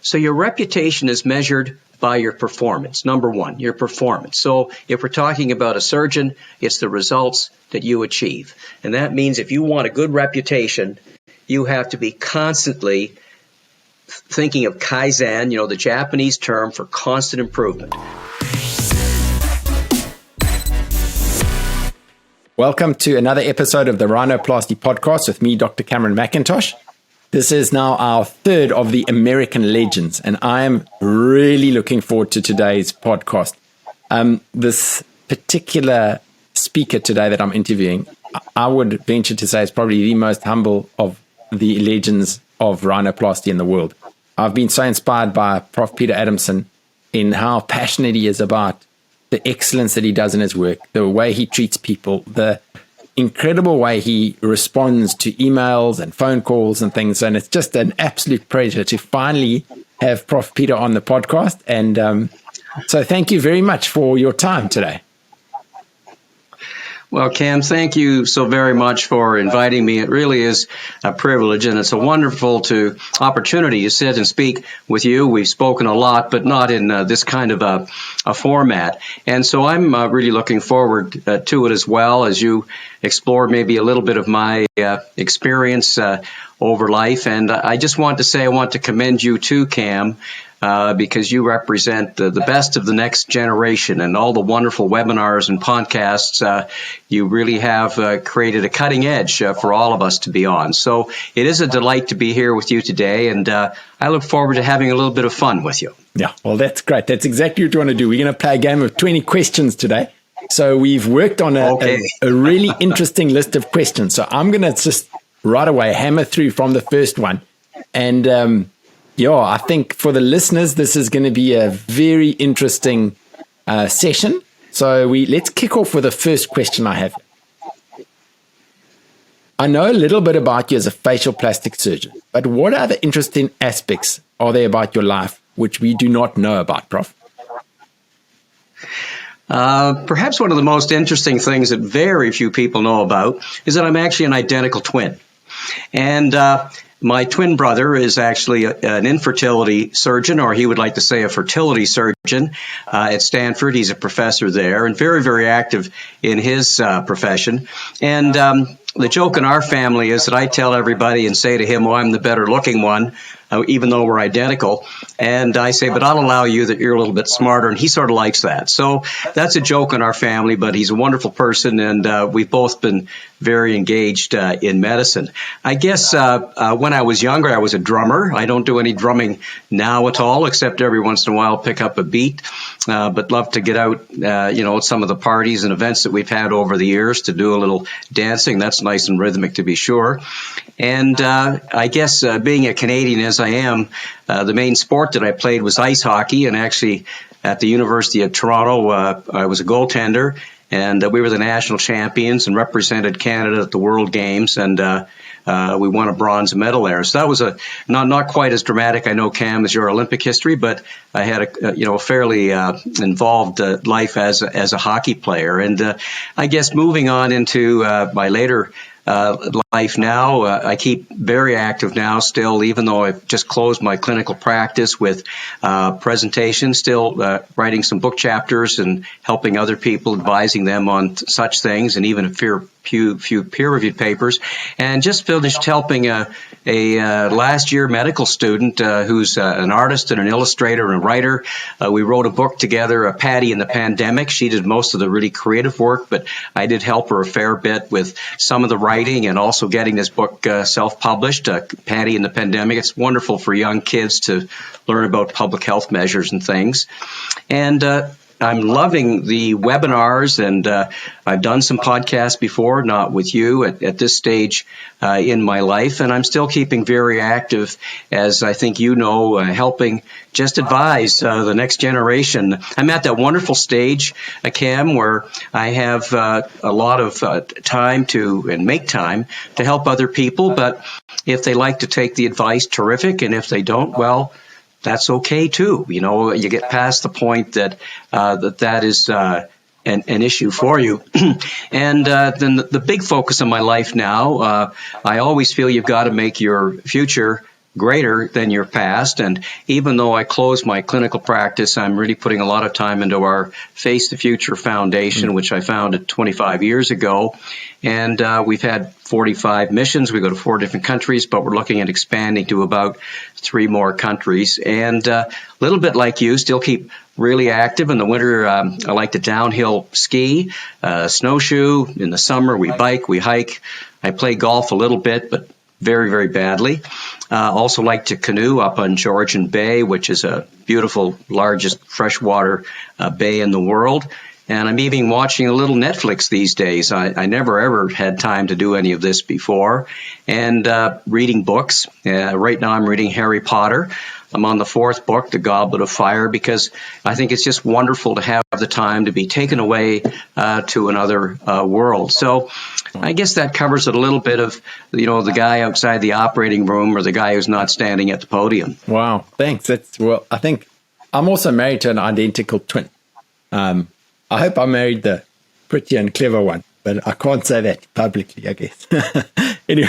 So your reputation is measured by your performance. Number one, your performance. So if we're talking about a surgeon, it's the results that you achieve. And that means if you want a good reputation, you have to be constantly thinking of Kaizen, the Japanese term for constant improvement. Welcome to another episode of the Rhinoplasty podcast with me, Dr. Cameron McIntosh. This is now our third of the American Legends, and I am really looking forward to today's podcast. This particular speaker today that I'm interviewing, I would venture to say is probably the most humble of the legends of rhinoplasty in the world. I've been so inspired by Prof. Peter Adamson in how passionate he is about the excellence that he does in his work, the way he treats people, the incredible way he responds to emails and phone calls and things. And it's just an absolute pleasure to finally have Prof. Peter on the podcast. And so thank you very much for your time today. Well, Cam, thank you so very much for inviting me. It really is a privilege, and it's a wonderful opportunity to sit and speak with you. We've spoken a lot, but not in this kind of a format. And so I'm really looking forward to it as well, as you explore maybe a little bit of my experience over life. And I just want to say I want to commend you too, Cam, because you represent the best of the next generation, and all the wonderful webinars and podcasts you really have created a cutting edge for all of us to be on. So it is a delight to be here with you today, and I look forward to having a little bit of fun with you. Yeah, well, that's great. That's exactly what you want to do. We're going to play a game of 20 questions today. So we've worked on a really interesting list of questions. So I'm going to just right away hammer through from the first one. And I think for the listeners, this is going to be a very interesting session. So let's kick off with the first question I have. I know a little bit about you as a facial plastic surgeon, but what other interesting aspects are there about your life which we do not know about, Prof? Perhaps one of the most interesting things that very few people know about is that I'm actually an identical twin. And my twin brother is actually an infertility surgeon, or he would like to say a fertility surgeon at Stanford. He's a professor there and very, very active in his profession. And the joke in our family is that I tell everybody and say to him, well, I'm the better looking one, even though we're identical. And I say, but I'll allow you that you're a little bit smarter. And he sort of likes that. So that's a joke in our family, but he's a wonderful person. And we've both been very engaged in medicine. I guess when I was younger, I was a drummer. I don't do any drumming now at all, except every once in a while pick up a beat. But love to get out, at some of the parties and events that we've had over the years to do a little dancing. That's nice and rhythmic, to be sure. And I guess being a Canadian as I am, the main sport that I played was ice hockey. And actually at the University of Toronto, I was a goaltender. And we were the national champions and represented Canada at the World Games. And we won a bronze medal there. So that was not quite as dramatic, I know, Cam, as your Olympic history, but I had a fairly involved life as a hockey player. And I guess moving on into my later life now, I keep very active now still, even though I've just closed my clinical practice with presentations, still writing some book chapters and helping other people, advising them on such things, and even a few peer-reviewed papers. And just finished helping a last year medical student who's an artist and an illustrator and a writer. We wrote a book together, Patty in the Pandemic. She did most of the really creative work, but I did help her a fair bit with some of the writing and also getting this book self-published, Patty in the Pandemic. It's wonderful for young kids to learn about public health measures and things. And I'm loving the webinars, and I've done some podcasts before, not with you at this stage in my life, and I'm still keeping very active, as I think you know, helping just advise the next generation. I'm at that wonderful stage, Cam, where I have a lot of time and make time to help other people, but if they like to take the advice, terrific, and if they don't, well, that's okay too. You get past the point that that is an issue for you. And then the big focus of my life now, I always feel you've got to make your future greater than your past. And even though I closed my clinical practice, I'm really putting a lot of time into our Face the Future Foundation, which I founded 25 years ago. And we've had 45 missions. We go to 4 different countries, but we're looking at expanding to about 3 more countries. And a little bit like you, still keep really active. In the winter, I like to downhill ski, snowshoe. In the summer, we bike, we hike. I play golf a little bit, but very, very badly. Also like to canoe up on Georgian Bay, which is a beautiful, largest freshwater bay in the world. And I'm even watching a little Netflix these days. I never, ever had time to do any of this before. And reading books. Right now I'm reading Harry Potter. I'm on the 4th book, The Goblet of Fire, because I think it's just wonderful to have the time to be taken away to another world. So I guess that covers it a little bit of, the guy outside the operating room or the guy who's not standing at the podium. Wow, thanks. I think I'm also married to an identical twin. I hope I married the pretty and clever one, but I can't say that publicly, I guess. Anyway,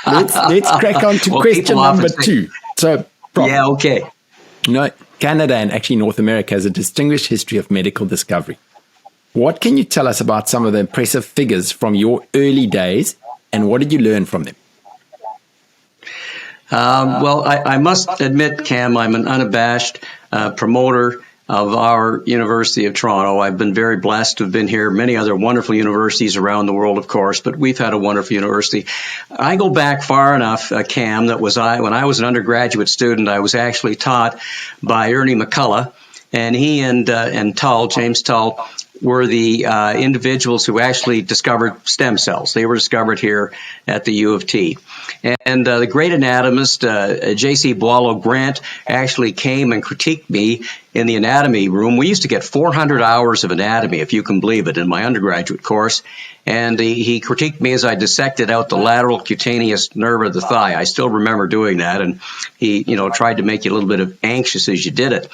let's crack on to question number 2. So, Prof, yeah, okay. Canada and actually North America has a distinguished history of medical discovery. What can you tell us about some of the impressive figures from your early days, and what did you learn from them? Well, I must admit, Cam, I'm an unabashed promoter of our University of Toronto. I've been very blessed to have been here. Many other wonderful universities around the world, of course, but we've had a wonderful university. I go back far enough, Cam, when I was an undergraduate student, I was actually taught by Ernie McCullough, and he and James Tull, were the individuals who actually discovered stem cells. They were discovered here at the U of T. And the great anatomist, J.C. Boileau Grant, actually came and critiqued me in the anatomy room. We used to get 400 hours of anatomy, if you can believe it, in my undergraduate course. And he critiqued me as I dissected out the lateral cutaneous nerve of the thigh. I still remember doing that, and he, tried to make you a little bit of anxious as you did it.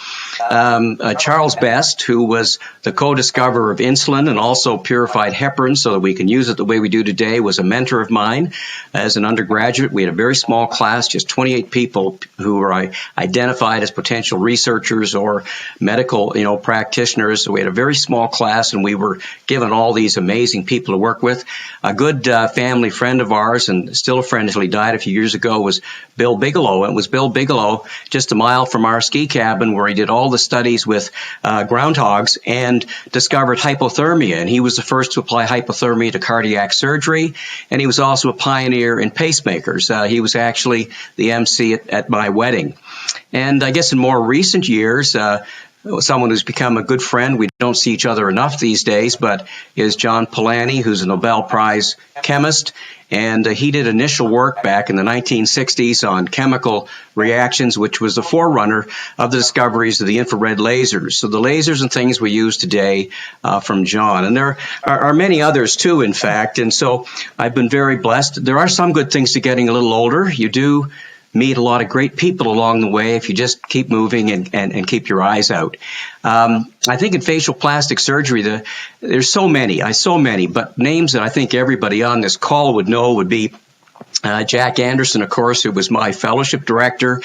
Charles Best, who was the co-discoverer of insulin and also purified heparin so that we can use it the way we do today, was a mentor of mine as an undergraduate. We had a very small class, just 28 people who were identified as potential researchers or medical, practitioners. So we had a very small class, and we were given all these amazing people to work with. A good family friend of ours, and still a friend until he died a few years ago, was Bill Bigelow. And it was Bill Bigelow just a mile from our ski cabin where he did all the studies with groundhogs and discovered hypothermia. And he was the first to apply hypothermia to cardiac surgery. And he was also a pioneer in pacemakers. He was actually the MC at my wedding. And I guess in more recent years, someone who's become a good friend, we don't see each other enough these days, but is John Polanyi, who's a Nobel Prize chemist. And he did initial work back in the 1960s on chemical reactions, which was the forerunner of the discoveries of the infrared lasers. So the lasers and things we use today from John. And there are many others too, in fact. And so I've been very blessed. There are some good things to getting a little older. You do meet a lot of great people along the way if you just keep moving and keep your eyes out. I think in facial plastic surgery, there's so many, but names that I think everybody on this call would know would be Jack Anderson, of course, who was my fellowship director.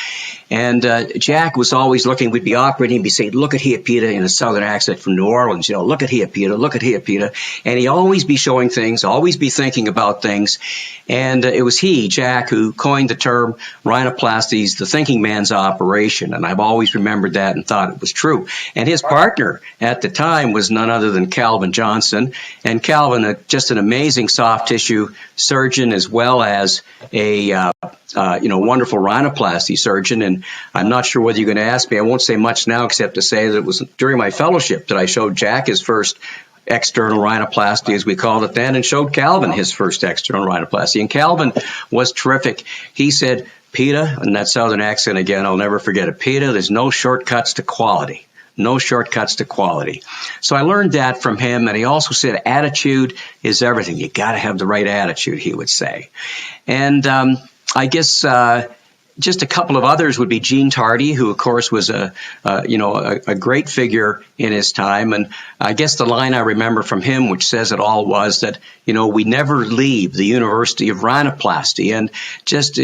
And Jack was always looking, we'd be operating, he'd be saying, look at here, Peter, in a southern accent from New Orleans, look at here, Peter, look at here, Peter. And he'd always be showing things, always be thinking about things. And it was Jack, who coined the term rhinoplasty, the thinking man's operation. And I've always remembered that and thought it was true. And his partner at the time was none other than Calvin Johnson. And Calvin, just an amazing soft tissue surgeon, as well as a wonderful rhinoplasty surgeon. And I'm not sure whether you're going to ask me. I won't say much now except to say that it was during my fellowship that I showed Jack his first external rhinoplasty, as we called it then, and showed Calvin his first external rhinoplasty. And Calvin was terrific. He said, Peter, in that southern accent again, I'll never forget it, Peter, there's no shortcuts to quality. No shortcuts to quality. So I learned that from him, and he also said attitude is everything. You got to have the right attitude, he would say. And I guess just a couple of others would be Gene Tardy, who of course was a great figure in his time. And I guess the line I remember from him, which says it all, was that, we never leave the University of Rhinoplasty, and just,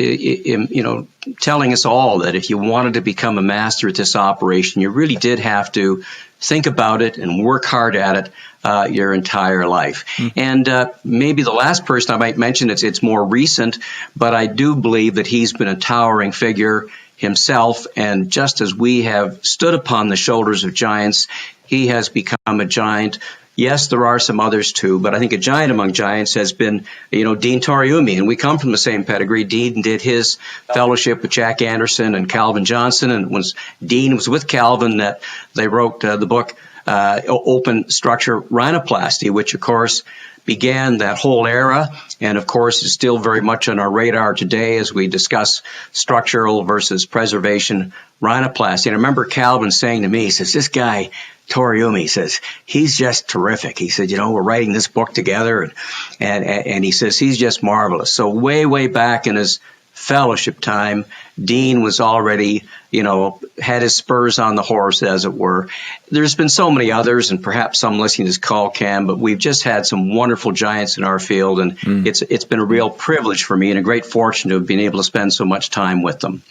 telling us all that if you wanted to become a master at this operation, you really did have to think about it and work hard at it your entire life. And maybe the last person I might mention, it's more recent, but I do believe that he's been a towering figure himself. And just as we have stood upon the shoulders of giants, he has become a giant. Yes, there are some others too, but I think a giant among giants has been, Dean Toriumi, and we come from the same pedigree. Dean did his fellowship with Jack Anderson and Calvin Johnson, and Dean was with Calvin that they wrote the book Open Structure Rhinoplasty, which of course began that whole era, and of course is still very much on our radar today as we discuss structural versus preservation rhinoplasty. And I remember Calvin saying to me, he says, this guy, Toriumi, says, he's just terrific. He said, we're writing this book together, and he says, he's just marvelous. So way back in his fellowship time, Dean was already, had his spurs on the horse, as it were. There's been so many others, and perhaps some listening to this call can, but we've just had some wonderful giants in our field, and it's been a real privilege for me and a great fortune to have been able to spend so much time with them.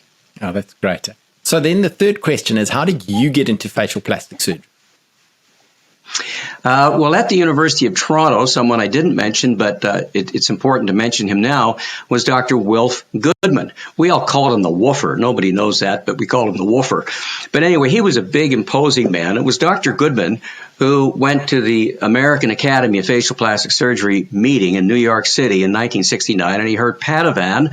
Oh, that's great. So then the third question is, how did you get into facial plastic surgery? Well, at the University of Toronto, someone I didn't mention, but it's important to mention him now, was Dr. Wilf Goodman. We all called him the Woofer. Nobody knows that, but we called him the Woofer. But anyway, he was a big, imposing man. It was Dr. Goodman who went to the American Academy of Facial Plastic Surgery meeting in New York City in 1969, and he heard Padovan,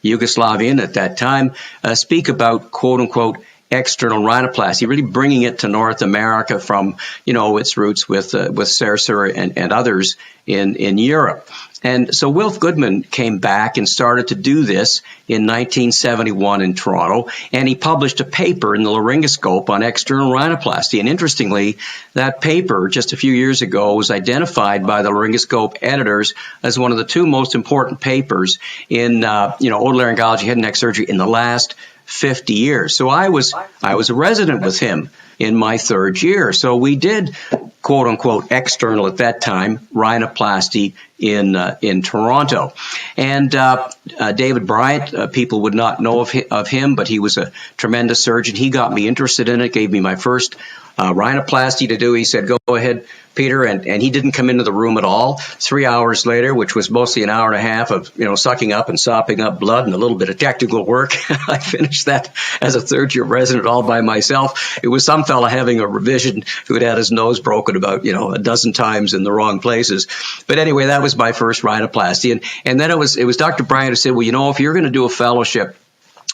Yugoslavian at that time, speak about, quote-unquote, external rhinoplasty, really bringing it to North America from, its roots with Cercer and others in Europe. And so Wilf Goodman came back and started to do this in 1971 in Toronto, and he published a paper in the Laryngoscope on external rhinoplasty. And interestingly, that paper just a few years ago was identified by the Laryngoscope editors as one of the two most important papers in, otolaryngology, head and neck surgery in the last 50 years. So I was a resident with him in my third year. So we did, quote unquote, external at that time rhinoplasty in Toronto. And David Bryant, people would not know of him, but he was a tremendous surgeon. He got me interested in it, gave me my first rhinoplasty to do. He said, go ahead, Peter, and he didn't come into the room at all. 3 hours later, which was mostly an hour and a half of sucking up and sopping up blood and a little bit of technical work, I finished that as a third-year resident all by myself. It was some fella having a revision who had his nose broken about a dozen times in the wrong places. But anyway, that was my first rhinoplasty, and then it was Dr. Bryant who said, well, if you're going to do a fellowship,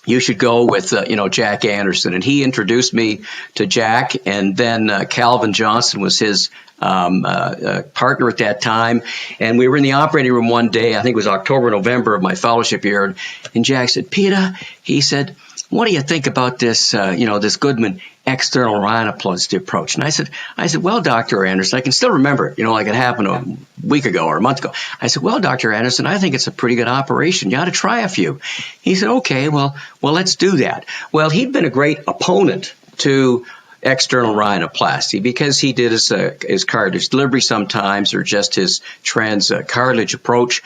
you should go with, Jack Anderson. And he introduced me to Jack, and then Calvin Johnson was his partner at that time. And we were in the operating room one day, I think it was October, November of my fellowship year. And Jack said, Peter, he said, what do you think about this, this Goodman external rhinoplasty approach? And I said, well, Dr. Anderson, I can still remember it, like it happened a week ago or a month ago. I said, well, Dr. Anderson, I think it's a pretty good operation. You ought to try a few. He said, okay, well, let's do that. Well, he'd been a great opponent to external rhinoplasty because he did his cartilage delivery sometimes, or just his cartilage approach.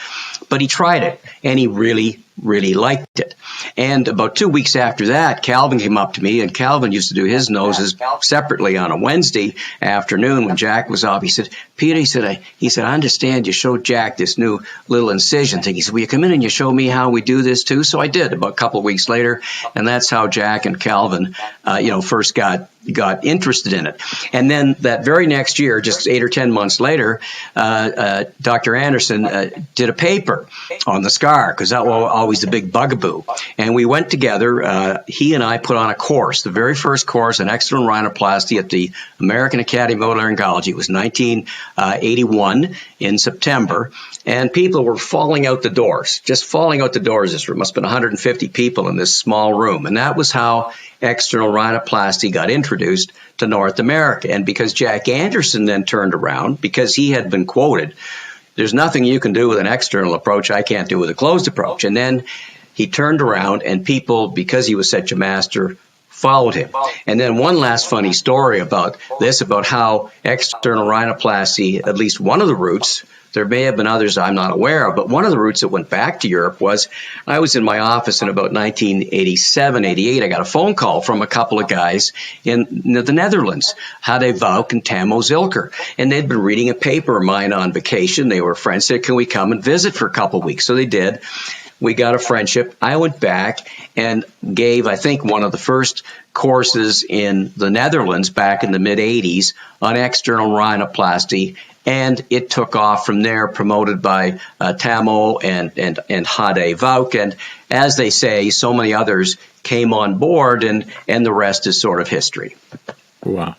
But he tried it, and he really liked it. And about 2 weeks after that, Calvin came up to me, and Calvin used to do his noses separately on a Wednesday afternoon when Jack was off. He said, Peter, he said, I understand you showed Jack this new little incision thing. He said, will you come in and you show me how we do this too? So I did about a couple of weeks later, and that's how Jack and Calvin, first got interested in it. And then that very next year, just 8 or 10 months later, Dr. Anderson did a paper on the scar, because that was always the big bugaboo. And we went together, he and I put on a course, the very first course on external rhinoplasty at the American Academy of Otolaryngology. It was 1981 in September, and people were falling out the doors, just falling out the doors. This room must have been 150 people in this small room. And that was how external rhinoplasty got introduced to North America. And because Jack Anderson then turned around, because he had been quoted, there's nothing you can do with an external approach I can't do with a closed approach. And then he turned around and people, because he was such a master, followed him. And then one last funny story about this, about how external rhinoplasty, at least one of the routes, there may have been others I'm not aware of, but one of the routes that went back to Europe was, I was in my office in about 1987, 88. I got a phone call from a couple of guys in the Netherlands, Hade Vouk and Tamo Zilker. And they'd been reading a paper of mine on vacation. They were friends, said, can we come and visit for a couple of weeks? So they did. We got a friendship. I went back and gave, I think, one of the first courses in the Netherlands back in the mid-'80s on external rhinoplasty, and it took off from there, promoted by Tamo and Hade Vouk. And as they say, so many others came on board, and the rest is sort of history. Wow.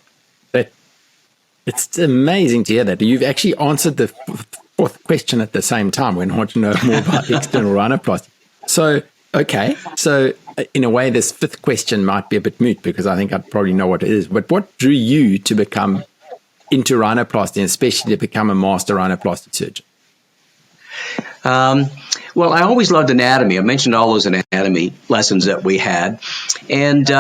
It's amazing to hear that. You've actually answered the fourth question at the same time when I want to know more about external rhinoplasty. So, okay. So, in a way, this fifth question might be a bit moot because I think I'd probably know what it is. But what drew you to become into rhinoplasty, and especially to become a master rhinoplasty surgeon? Well, I always loved anatomy. I mentioned all those anatomy lessons that we had. And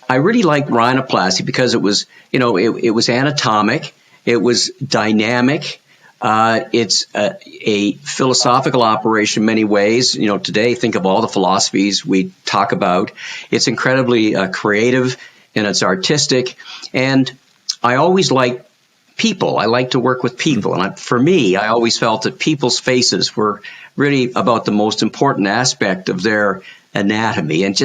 I really liked rhinoplasty because it was, it was anatomic. It was dynamic. It's a philosophical operation in many ways. Today, think of all the philosophies we talk about. It's incredibly creative and it's artistic. And I always liked people. I like to work with people. And for me, I always felt that people's faces were really about the most important aspect of their anatomy. And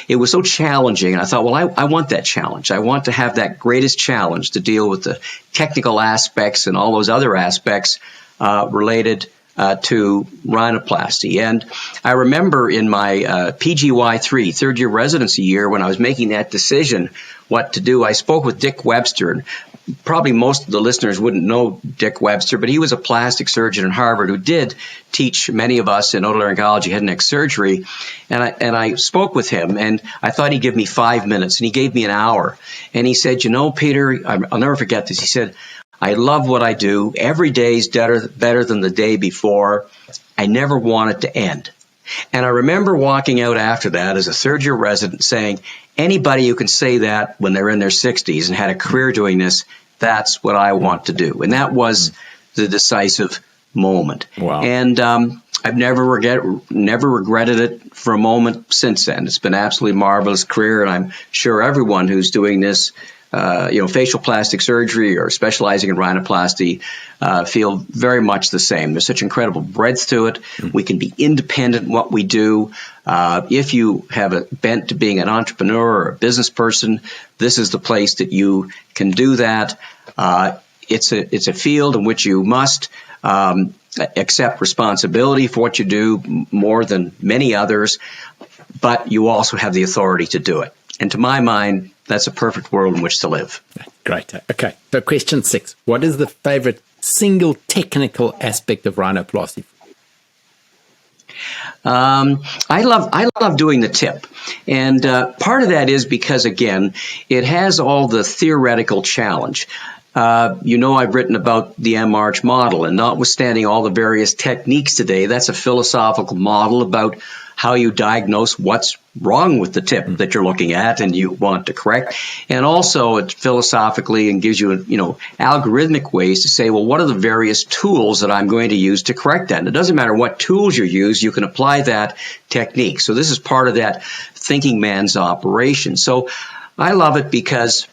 it was so challenging. And I thought, well, I want that challenge. I want to have that greatest challenge to deal with the technical aspects and all those other aspects related to rhinoplasty. And I remember in my PGY3, third year residency year, when I was making that decision what to do, I spoke with Dick Webster. And probably most of the listeners wouldn't know Dick Webster, but he was a plastic surgeon at Harvard who did teach many of us in otolaryngology head and neck surgery. And I spoke with him, and I thought he'd give me 5 minutes, and he gave me an hour. And he said, Peter, I'll never forget this. He said, I love what I do. Every day is better than the day before. I never want it to end. And I remember walking out after that as a third-year resident saying, anybody who can say that when they're in their 60s and had a career doing this, that's what I want to do. And that was the decisive moment. Wow. And I've never regretted it for a moment since then. It's been an absolutely marvelous career, and I'm sure everyone who's doing this, facial plastic surgery or specializing in rhinoplasty, feel very much the same. There's such incredible breadth to it. We can be independent in what we do. If you have a bent to being an entrepreneur or a business person, this is the place that you can do that. It's a field in which you must accept responsibility for what you do more than many others, but you also have the authority to do it. And to my mind, that's a perfect world in which to live. Great. Okay. So question 6. What is the favorite single technical aspect of rhinoplasty? I love doing the tip. And part of that is because, again, it has all the theoretical challenge. I've written about the M-Arch model, and notwithstanding all the various techniques today, that's a philosophical model about how you diagnose what's wrong with the tip that you're looking at and you want to correct. And also it philosophically and gives you, algorithmic ways to say, well, what are the various tools that I'm going to use to correct that? And it doesn't matter what tools you use, you can apply that technique. So this is part of that thinking man's operation. So I love it because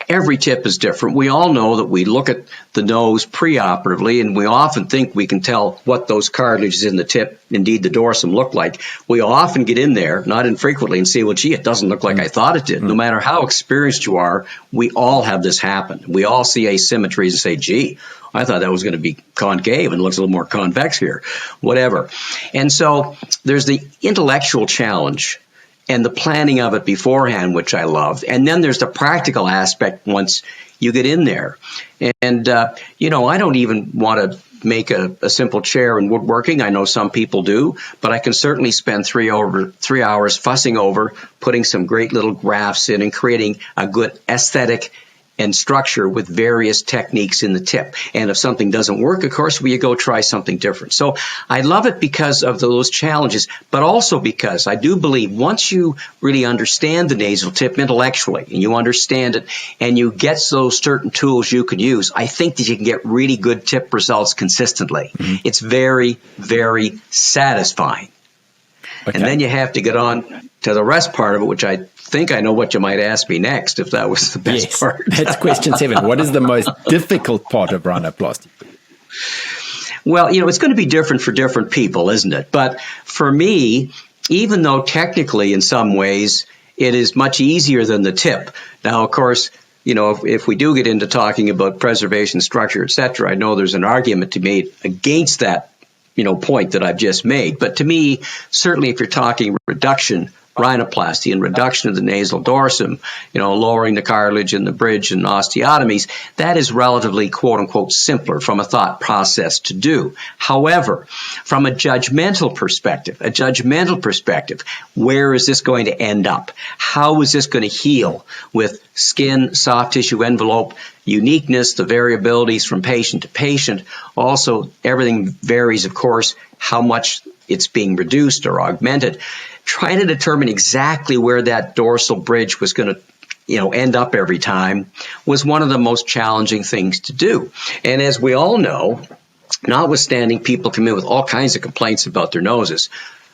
every tip is different. We all know that we look at the nose preoperatively, and we often think we can tell what those cartilages in the tip, indeed the dorsum, look like. We often get in there, not infrequently, and say, well, gee, it doesn't look like I thought it did. No matter how experienced you are, we all have this happen. We all see asymmetries and say, gee, I thought that was going to be concave and it looks a little more convex here, whatever. And so there's the intellectual challenge and the planning of it beforehand, which I love. And then there's the practical aspect once you get in there. And, I don't even want to make a simple chair in woodworking. I know some people do, but I can certainly spend 3 hours fussing over, putting some great little grafts in and creating a good aesthetic and structure with various techniques in the tip. And if something doesn't work, of course, you go try something different. So I love it because of those challenges, but also because I do believe once you really understand the nasal tip intellectually and you understand it and you get those certain tools you can use, I think that you can get really good tip results consistently. Mm-hmm. It's very, very satisfying. Okay. And then you have to get on to the rest part of it, which I think I know what you might ask me next, if that was the best part. That's question 7. What is the most difficult part of rhinoplasty? Well, it's going to be different for different people, isn't it? But for me, even though technically in some ways it is much easier than the tip. Now, of course, if we do get into talking about preservation, structure, et cetera, I know there's an argument to be made against that point that I've just made. But to me, certainly if you're talking reduction, rhinoplasty and reduction of the nasal dorsum, lowering the cartilage in the bridge and osteotomies, that is relatively, quote unquote, simpler from a thought process to do. However, from a judgmental perspective, where is this going to end up? How is this going to heal with skin, soft tissue envelope, uniqueness, the variabilities from patient to patient? Also, everything varies, of course, how much it's being reduced or augmented. Trying to determine exactly where that dorsal bridge was going to end up every time was one of the most challenging things to do. And as we all know, notwithstanding people come in with all kinds of complaints about their noses,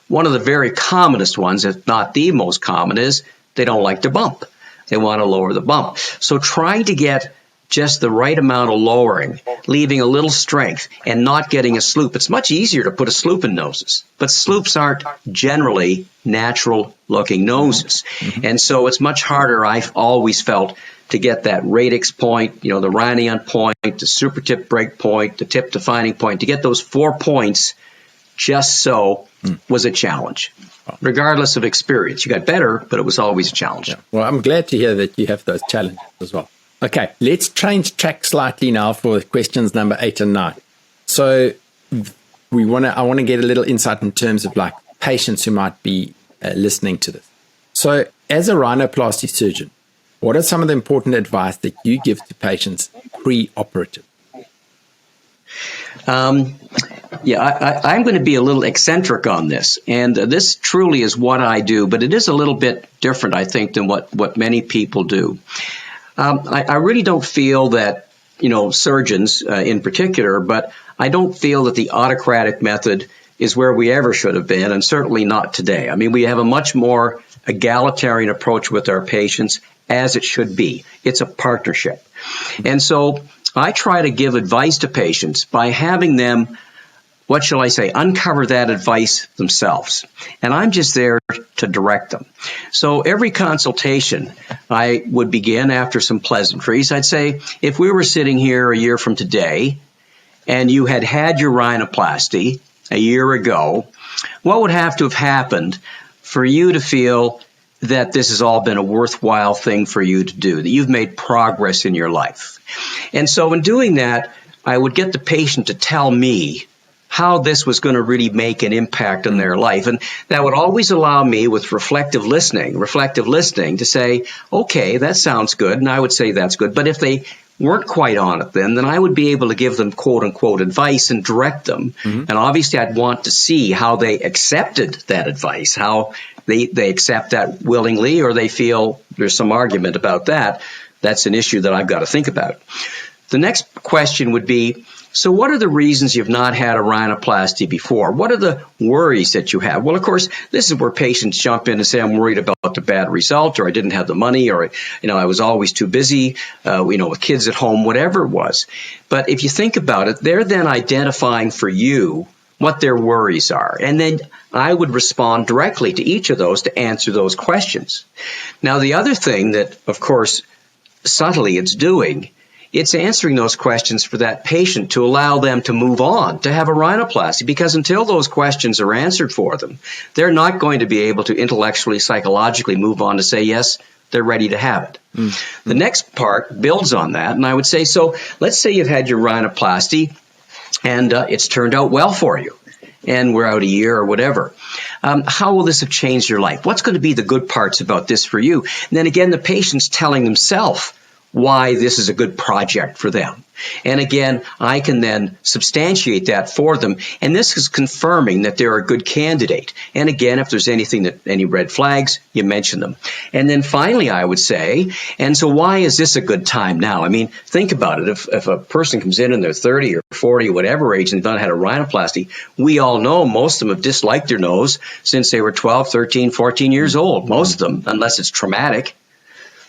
one of the very commonest ones, if not the most common, is they don't like to bump. They want to lower the bump. So trying to get just the right amount of lowering, leaving a little strength, and not getting a sloop. It's much easier to put a sloop in noses, but sloops aren't generally natural-looking noses. Mm-hmm. And so it's much harder, I've always felt, to get that radix point, the Rhinion point, the super tip break point, the tip defining point. To get those 4 points just so was a challenge, regardless of experience. You got better, but it was always a challenge. Yeah. Well, I'm glad to hear that you have those challenges as well. Okay, let's change track slightly now for questions number 8 and 9. So I want to get a little insight in terms of like patients who might be listening to this. So as a rhinoplasty surgeon, what are some of the important advice that you give to patients pre-operative? I'm going to be a little eccentric on this, and this truly is what I do, but it is a little bit different, I think, than what many people do. I really don't feel that, surgeons in particular, but I don't feel that the autocratic method is where we ever should have been, and certainly not today. I mean, we have a much more egalitarian approach with our patients, as it should be. It's a partnership. And so I try to give advice to patients by having them, what shall I say, uncover that advice themselves. And I'm just there to direct them. So every consultation, I would begin after some pleasantries. I'd say, if we were sitting here a year from today and you had your rhinoplasty a year ago, what would have to have happened for you to feel that this has all been a worthwhile thing for you to do, that you've made progress in your life? And so in doing that, I would get the patient to tell me how this was going to really make an impact on their life. And that would always allow me, with reflective listening, to say, okay, that sounds good. And I would say that's good. But if they weren't quite on it then I would be able to give them quote unquote advice and direct them. Mm-hmm. And obviously I'd want to see how they accepted that advice, how they accept that willingly, or they feel there's some argument about that. That's an issue that I've got to think about. The next question would be, so what are the reasons you've not had a rhinoplasty before? What are the worries that you have? Well, of course, this is where patients jump in and say, I'm worried about the bad result, or I didn't have the money, or I was always too busy, with kids at home, whatever it was. But if you think about it, they're then identifying for you what their worries are. And then I would respond directly to each of those to answer those questions. Now, the other thing that, of course, subtly it's answering those questions for that patient to allow them to move on, to have a rhinoplasty, because until those questions are answered for them, they're not going to be able to intellectually, psychologically move on to say, yes, they're ready to have it. Mm-hmm. The next part builds on that, and I would say, so let's say you've had your rhinoplasty, and it's turned out well for you, and we're out a year or whatever. How will this have changed your life? What's going to be the good parts about this for you? And then again, the patient's telling themselves why this is a good project for them. And again, I can then substantiate that for them. And this is confirming that they're a good candidate. And again, if there's any red flags, you mention them. And then finally, I would say, and so why is this a good time now? I mean, think about it. If a person comes in their 30 or 40 or whatever age and not had a rhinoplasty, we all know most of them have disliked their nose since they were 12, 13, 14 years old. Most of them, unless it's traumatic.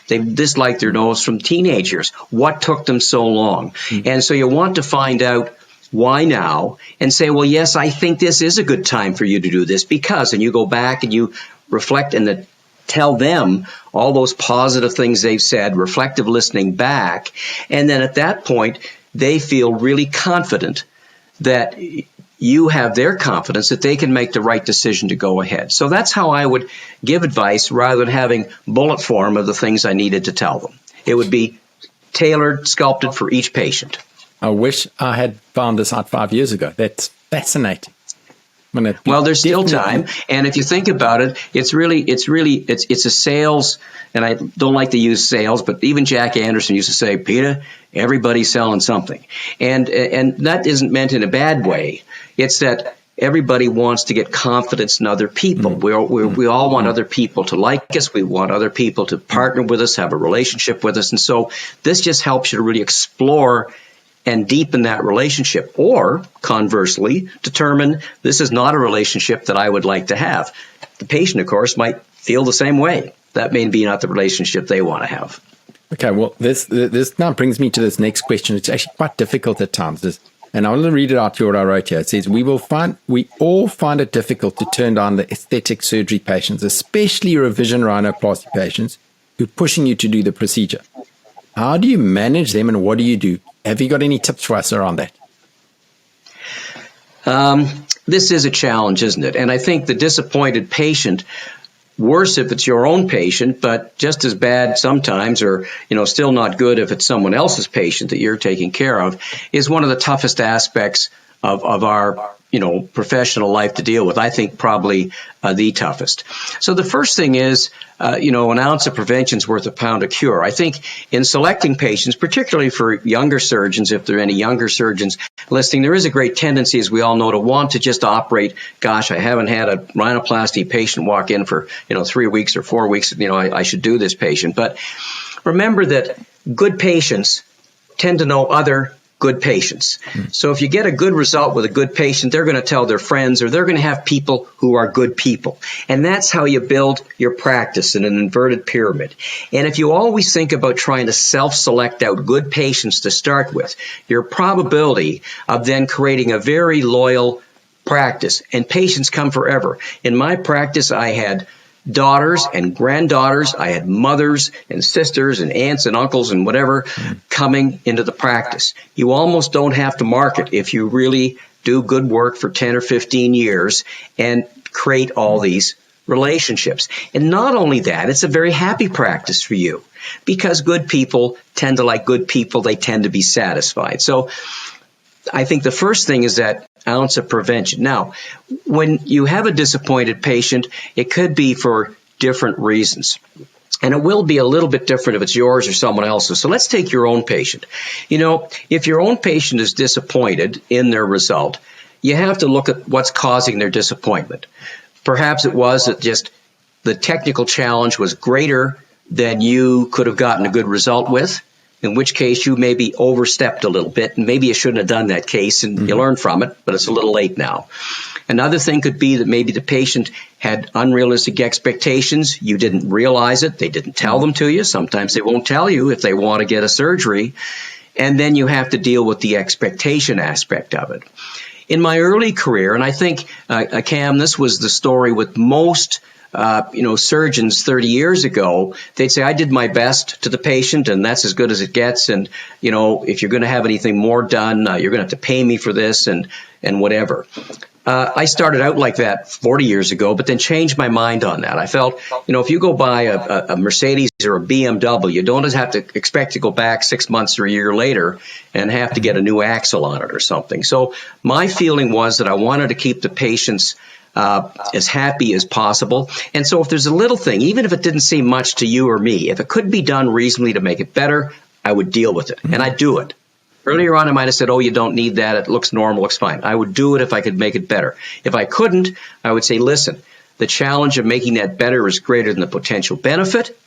They disliked their nose from teenage years. What took them so long? And so you want to find out why now and say, well, yes, I think this is a good time for you to do this because, and you go back and you reflect and tell them all those positive things they've said, reflective listening back. And then at that point, they feel really confident that you have their confidence that they can make the right decision to go ahead. So that's how I would give advice rather than having bullet form of the things I needed to tell them. It would be tailored, sculpted for each patient. I wish I had found this out 5 years ago. That's fascinating. Well, there's still time, and if you think about it, it's a sales, and I don't like to use sales, but even Jack Anderson used to say, Peter, everybody's selling something, and that isn't meant in a bad way. It's that everybody wants to get confidence in other people. We all want other people to like us. We want other people to partner with us, have a relationship with us, and so this just helps you to really explore and deepen that relationship, or conversely, determine this is not a relationship that I would like to have. The patient, of course, might feel the same way. That may be not the relationship they want to have. Okay, well, this now brings me to this next question. It's actually quite difficult at times. And I want to read it out to what I wrote here. It says, we all find it difficult to turn down the aesthetic surgery patients, especially revision rhinoplasty patients who are pushing you to do the procedure. How do you manage them and what do you do? Have you got any tips for us around that? This is a challenge, isn't it? And I think the disappointed patient, worse if it's your own patient, but just as bad sometimes, or still not good if it's someone else's patient that you're taking care of, is one of the toughest aspects of our professional life to deal with. I think probably the toughest. So the first thing is, an ounce of prevention is worth a pound of cure. I think in selecting patients, particularly for younger surgeons, if there are any younger surgeons listening, there is a great tendency, as we all know, to want to just operate. Gosh, I haven't had a rhinoplasty patient walk in for 3 weeks or 4 weeks. I should do this patient. But remember that good patients tend to know other good patients. So if you get a good result with a good patient, they're going to tell their friends, or they're going to have people who are good people. And that's how you build your practice in an inverted pyramid. And if you always think about trying to self-select out good patients to start with, your probability of then creating a very loyal practice, and patients come forever. In my practice, I had daughters and granddaughters. I had mothers and sisters and aunts and uncles and whatever coming into the practice. You almost don't have to market if you really do good work for 10 or 15 years and create all these relationships. And not only that, it's a very happy practice for you because good people tend to like good people. They tend to be satisfied. So I think the first thing is that ounce of prevention. Now, when you have a disappointed patient, it could be for different reasons. And it will be a little bit different if it's yours or someone else's. So let's take your own patient. If your own patient is disappointed in their result, you have to look at what's causing their disappointment. Perhaps it was that just the technical challenge was greater than you could have gotten a good result with, in which case you maybe overstepped a little bit, and maybe you shouldn't have done that case, and you learn from it, but it's a little late now. Another thing could be that maybe the patient had unrealistic expectations. You didn't realize it. They didn't tell them to you. Sometimes they won't tell you if they want to get a surgery. And then you have to deal with the expectation aspect of it. In my early career, and I think, Cam, this was the story with most surgeons 30 years ago, they'd say, I did my best to the patient and that's as good as it gets. And, if you're going to have anything more done, you're going to have to pay me for this and whatever. I started out like that 40 years ago, but then changed my mind on that. I felt, if you go buy a Mercedes or a BMW, you don't have to expect to go back 6 months or a year later and have to get a new axle on it or something. So my feeling was that I wanted to keep the patients as happy as possible. And so if there's a little thing, even if it didn't seem much to you or me, if it could be done reasonably to make it better, I would deal with it, and I'd do it. Earlier on, I might have said, oh, you don't need that. It looks normal, looks fine. I would do it if I could make it better. If I couldn't, I would say, listen, the challenge of making that better is greater than the potential benefit,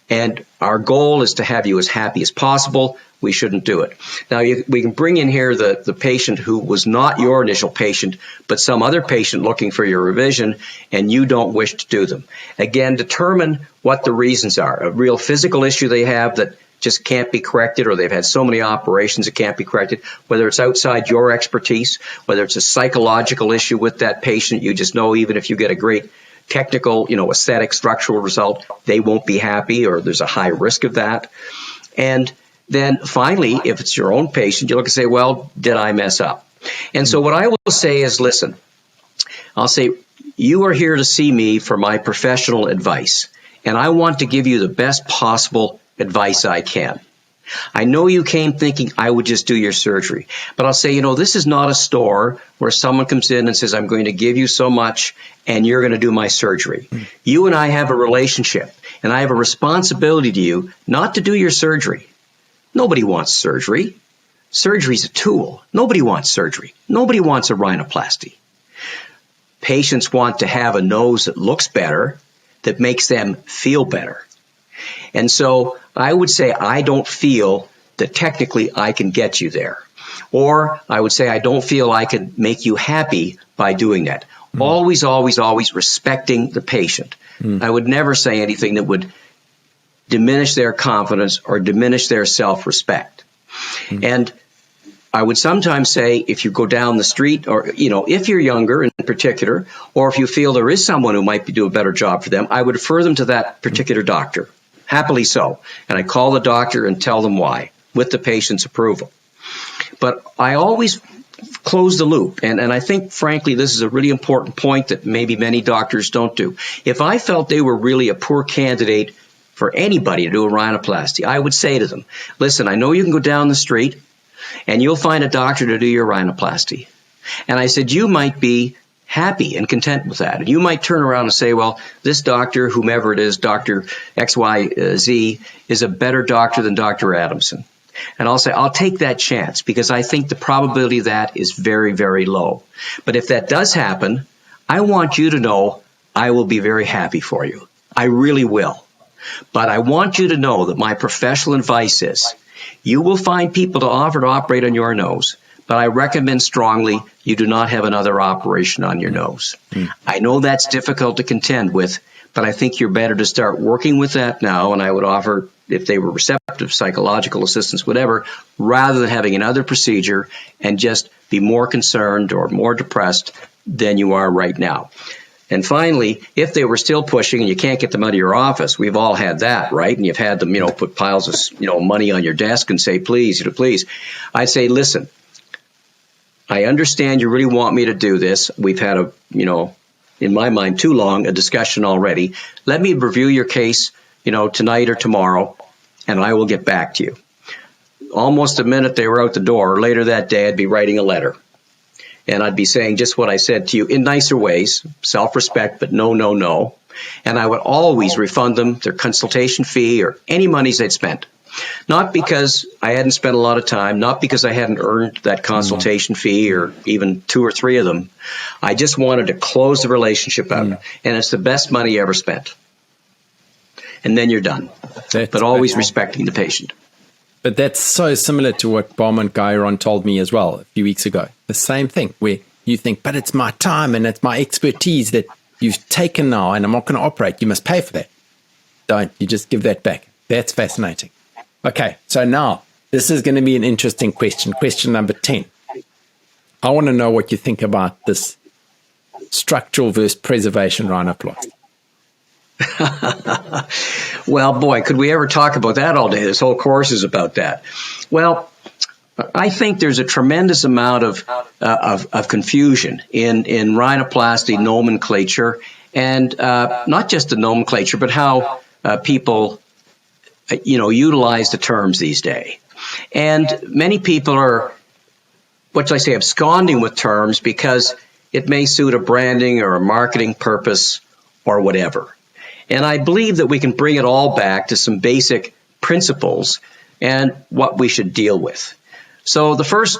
and our goal is to have you as happy as possible. We shouldn't do it. Now, we can bring in here the patient who was not your initial patient, but some other patient looking for your revision, and you don't wish to do them. Again, determine what the reasons are. A real physical issue they have that just can't be corrected, or they've had so many operations it can't be corrected, whether it's outside your expertise, whether it's a psychological issue with that patient. You just know even if you get a great technical, aesthetic, structural result, they won't be happy, or there's a high risk of that. And then finally, if it's your own patient, you look and say, well, did I mess up? And so what I will say is, listen, I'll say, you are here to see me for my professional advice, and I want to give you the best possible advice I can. I know you came thinking I would just do your surgery, but I'll say, this is not a store where someone comes in and says, I'm going to give you so much and you're going to do my surgery. You and I have a relationship, and I have a responsibility to you not to do your surgery. Nobody wants surgery. Surgery's a tool. Nobody wants surgery. Nobody wants a rhinoplasty. Patients want to have a nose that looks better, that makes them feel better. And so I would say I don't feel that technically I can get you there. Or I would say I don't feel I can make you happy by doing that. Always, always, always respecting the patient. I would never say anything that would diminish their confidence or diminish their self-respect. And I would sometimes say, if you go down the street, or, if you're younger in particular, or if you feel there is someone who might do a better job for them, I would refer them to that particular doctor. Happily so. And I call the doctor and tell them why, with the patient's approval. But I always close the loop. And I think, frankly, this is a really important point that maybe many doctors don't do. If I felt they were really a poor candidate for anybody to do a rhinoplasty, I would say to them, listen, I know you can go down the street and you'll find a doctor to do your rhinoplasty. And I said, you might be happy and content with that. And you might turn around and say, well, this doctor, whomever it is, Dr. XYZ, is a better doctor than Dr. Adamson. And I'll say, I'll take that chance because I think the probability of that is very, very low. But if that does happen, I want you to know I will be very happy for you. I really will. But I want you to know that my professional advice is you will find people to offer to operate on your nose, but I recommend strongly you do not have another operation on your nose. I know that's difficult to contend with, but I think you're better to start working with that now, and I would offer, if they were receptive, psychological assistance, whatever, rather than having another procedure and just be more concerned or more depressed than you are right now. And finally, if they were still pushing and you can't get them out of your office, we've all had that, right? And you've had them, put piles of, money on your desk and say, please, please. I'd say, listen, I understand you really want me to do this. We've had in my mind, too long a discussion already. Let me review your case, tonight or tomorrow, and I will get back to you. Almost the minute they were out the door, or later that day, I'd be writing a letter. And I'd be saying just what I said to you in nicer ways, self-respect, but no, no, no. And I would always refund them their consultation fee or any monies they'd spent. Not because I hadn't spent a lot of time, not because I hadn't earned that consultation fee or even 2 or 3 of them. I just wanted to close the relationship out. And it's the best money ever spent. And then you're done. But always respecting the patient. But that's so similar to what Barman Gairon told me as well a few weeks ago. The same thing, where you think, but it's my time and it's my expertise that you've taken now and I'm not going to operate. You must pay for that. Don't. You just give that back. That's fascinating. Okay, so now this is going to be an interesting question. Question number 10. I want to know what you think about this structural versus preservation rhinoplasty. Well, boy, could we ever talk about that all day? This whole course is about that. Well, I think there's a tremendous amount of confusion in rhinoplasty nomenclature, and not just the nomenclature, but how people utilize the terms these days. And many people are, what should I say, absconding with terms because it may suit a branding or a marketing purpose or whatever. And I believe that we can bring it all back to some basic principles and what we should deal with. So the first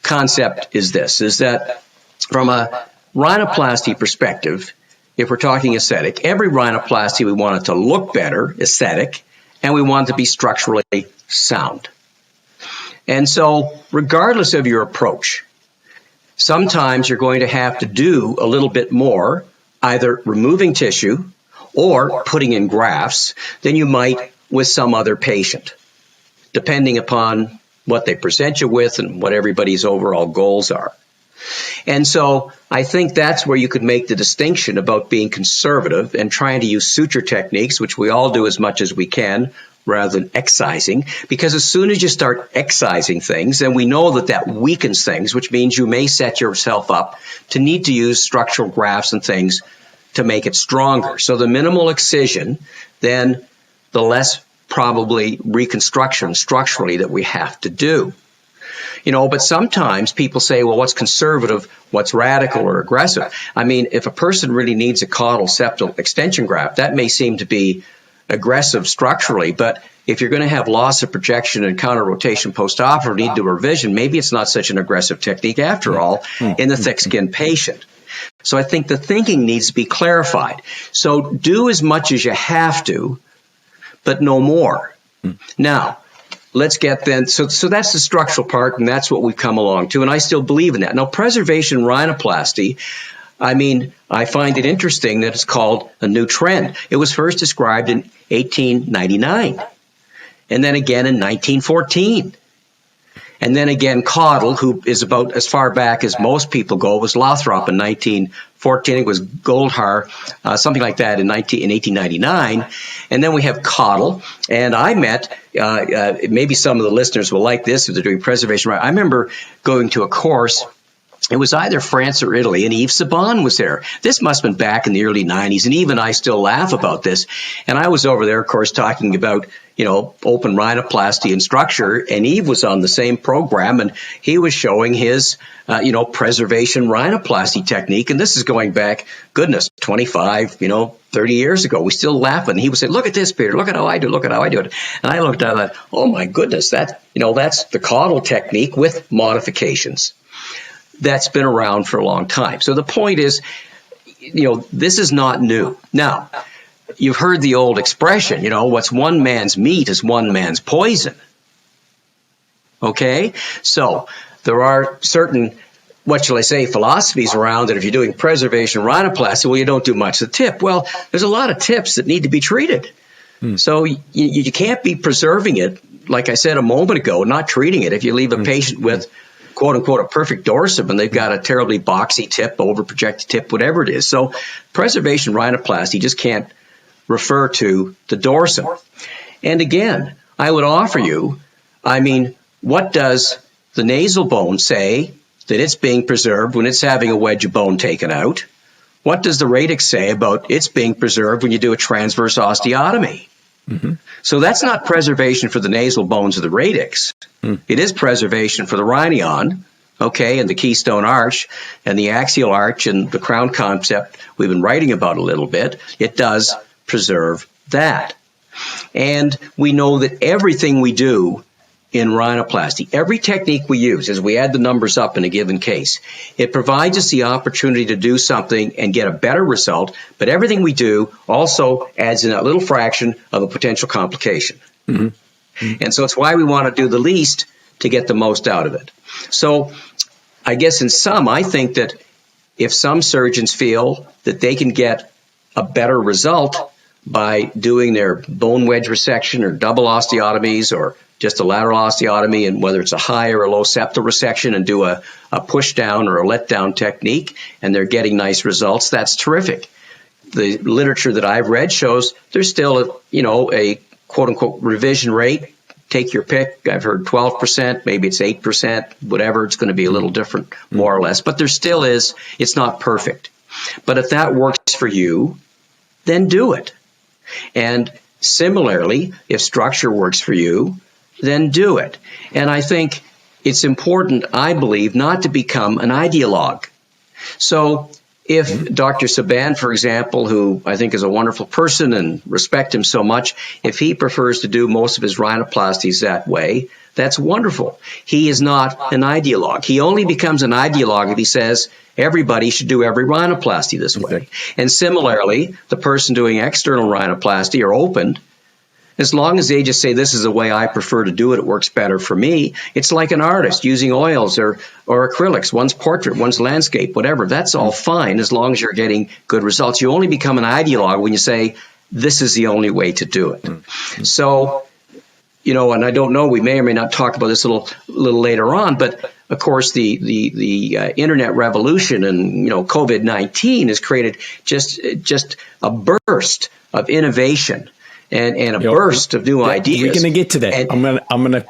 concept is this, is that from a rhinoplasty perspective, if we're talking aesthetic, every rhinoplasty, we want it to look better, aesthetic, and we want it to be structurally sound. And so regardless of your approach, sometimes you're going to have to do a little bit more, either removing tissue or putting in grafts than you might with some other patient, depending upon what they present you with and what everybody's overall goals are. And so I think that's where you could make the distinction about being conservative and trying to use suture techniques, which we all do as much as we can, rather than excising, because as soon as you start excising things, then we know that that weakens things, which means you may set yourself up to need to use structural grafts and things to make it stronger. So the minimal excision, then the less probably reconstruction structurally that we have to do. But sometimes people say, well, what's conservative, what's radical or aggressive? I mean, if a person really needs a caudal septal extension graft, that may seem to be aggressive structurally, but if you're going to have loss of projection and counter rotation postoperative, need to revision, maybe it's not such an aggressive technique after all in the thick-skinned patient. So I think the thinking needs to be clarified. So do as much as you have to, but no more. Now, let's get then, so that's the structural part, and that's what we've come along to, and I still believe in that. Now, preservation rhinoplasty, I mean, I find it interesting that it's called a new trend. It was first described in 1899, and then again in 1914. And then again, Caudle, who is about as far back as most people go, was Lothrop in 1914. It was Goldhar, something like that in 1899. And then we have Caudle. And I met, maybe some of the listeners will like this if they're doing preservation. I remember going to a course. It was either France or Italy, and Yves Saban was there. This must have been back in the early 90s, and even I still laugh about this. And I was over there, of course, talking about, open rhinoplasty and structure, and Yves was on the same program, and he was showing his, preservation rhinoplasty technique. And this is going back, 25, 30 years ago. We still laugh, and he would say, look at this, Peter, look at how I do it. And I looked at it, oh my goodness, that's the Caudle technique with modifications. That's been around for a long time. So the point is, this is not new. Now, you've heard the old expression, what's one man's meat is one man's poison. Okay? So there are certain, philosophies around that if you're doing preservation rhinoplasty, well, you don't do much of the tip. Well, there's a lot of tips that need to be treated. So you can't be preserving it, like I said a moment ago, not treating it. If you leave a patient with quote unquote a perfect dorsum and they've got a terribly boxy tip, over projected tip, whatever it is. So preservation rhinoplasty just can't refer to the dorsum. And again, I would offer you, what does the nasal bone say that it's being preserved when it's having a wedge of bone taken out? What does the radix say about it's being preserved when you do a transverse osteotomy? So that's not preservation for the nasal bones of the radix. It is preservation for the rhinion, and the keystone arch and the axial arch and the crown concept we've been writing about a little bit. It does preserve that. And we know that everything we do in rhinoplasty, every technique we use, as we add the numbers up in a given case, it provides us the opportunity to do something and get a better result, but everything we do also adds in that little fraction of a potential complication. And so it's why we want to do the least to get the most out of it. So I guess in sum, I think that if some surgeons feel that they can get a better result by doing their bone wedge resection or double osteotomies or just a lateral osteotomy, and whether it's a high or a low septal resection, and do a push down or a let down technique, and they're getting nice results, that's terrific. The literature that I've read shows there's still a quote unquote revision rate. Take your pick. I've heard 12%, maybe it's 8%, whatever. It's going to be a little different, more or less. But there still is, it's not perfect. But if that works for you, then do it. And similarly, if structure works for you, then do it. And I think it's important, I believe, not to become an ideologue. So if Dr. Saban, for example, who I think is a wonderful person and respect him so much, if he prefers to do most of his rhinoplasties that way, that's wonderful. He is not an ideologue. He only becomes an ideologue if he says everybody should do every rhinoplasty this way. And similarly, the person doing external rhinoplasty or open, as long as they just say, this is the way I prefer to do it, it works better for me. It's like an artist using oils or acrylics, one's portrait, one's landscape, whatever. That's all fine as long as you're getting good results. You only become an ideologue when you say, this is the only way to do it. So, and I don't know, we may or may not talk about this a little later on, but of course the internet revolution and, COVID-19 has created just a burst of innovation. And a burst of new ideas. We're going to get to that. And, I'm going to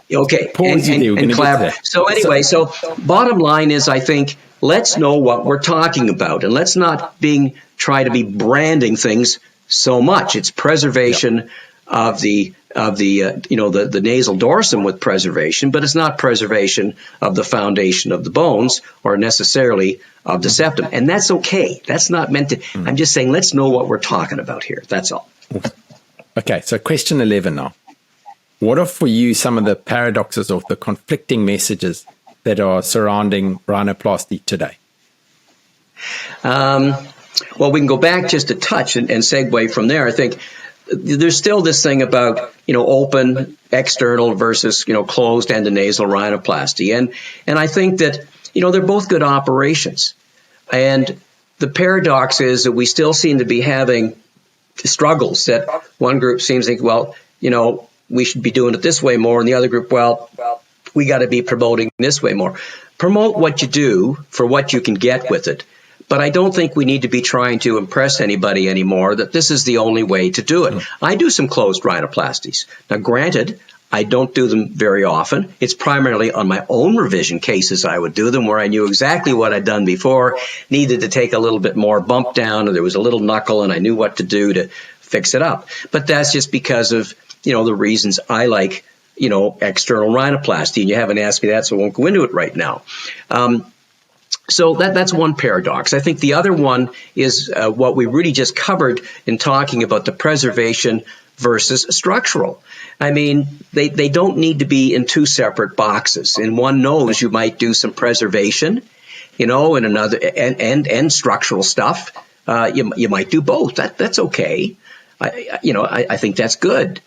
pause you there. We're collaborate. So anyway, so bottom line is, I think let's know what we're talking about, and let's not try to be branding things so much. It's preservation of the nasal dorsum with preservation, but it's not preservation of the foundation of the bones or necessarily of the septum, and that's okay. That's not meant to. I'm just saying, let's know what we're talking about here. That's all. Okay, so question 11 now. What are for you some of the paradoxes or the conflicting messages that are surrounding rhinoplasty today? Well, we can go back just a touch and segue from there. I think there's still this thing about, open, external versus, closed endonasal rhinoplasty. And I think that, they're both good operations. And the paradox is that we still seem to be having struggles that one group seems to think, well, we should be doing it this way more, and the other group, well, we got to be promoting this way more. Promote what you do for what you can get with it. But I don't think we need to be trying to impress anybody anymore that this is the only way to do it. I do some closed rhinoplasties. Now, granted, I don't do them very often. It's primarily on my own revision cases I would do them, where I knew exactly what I'd done before, needed to take a little bit more bump down, or there was a little knuckle, and I knew what to do to fix it up. But that's just because of, the reasons I like, external rhinoplasty. And you haven't asked me that, so I won't go into it right now. So that's one paradox. I think the other one is what we really just covered in talking about the preservation versus structural. I mean, they don't need to be in two separate boxes. In one nose, you might do some preservation, and another and structural stuff. You might do both. That's okay. I think that's good.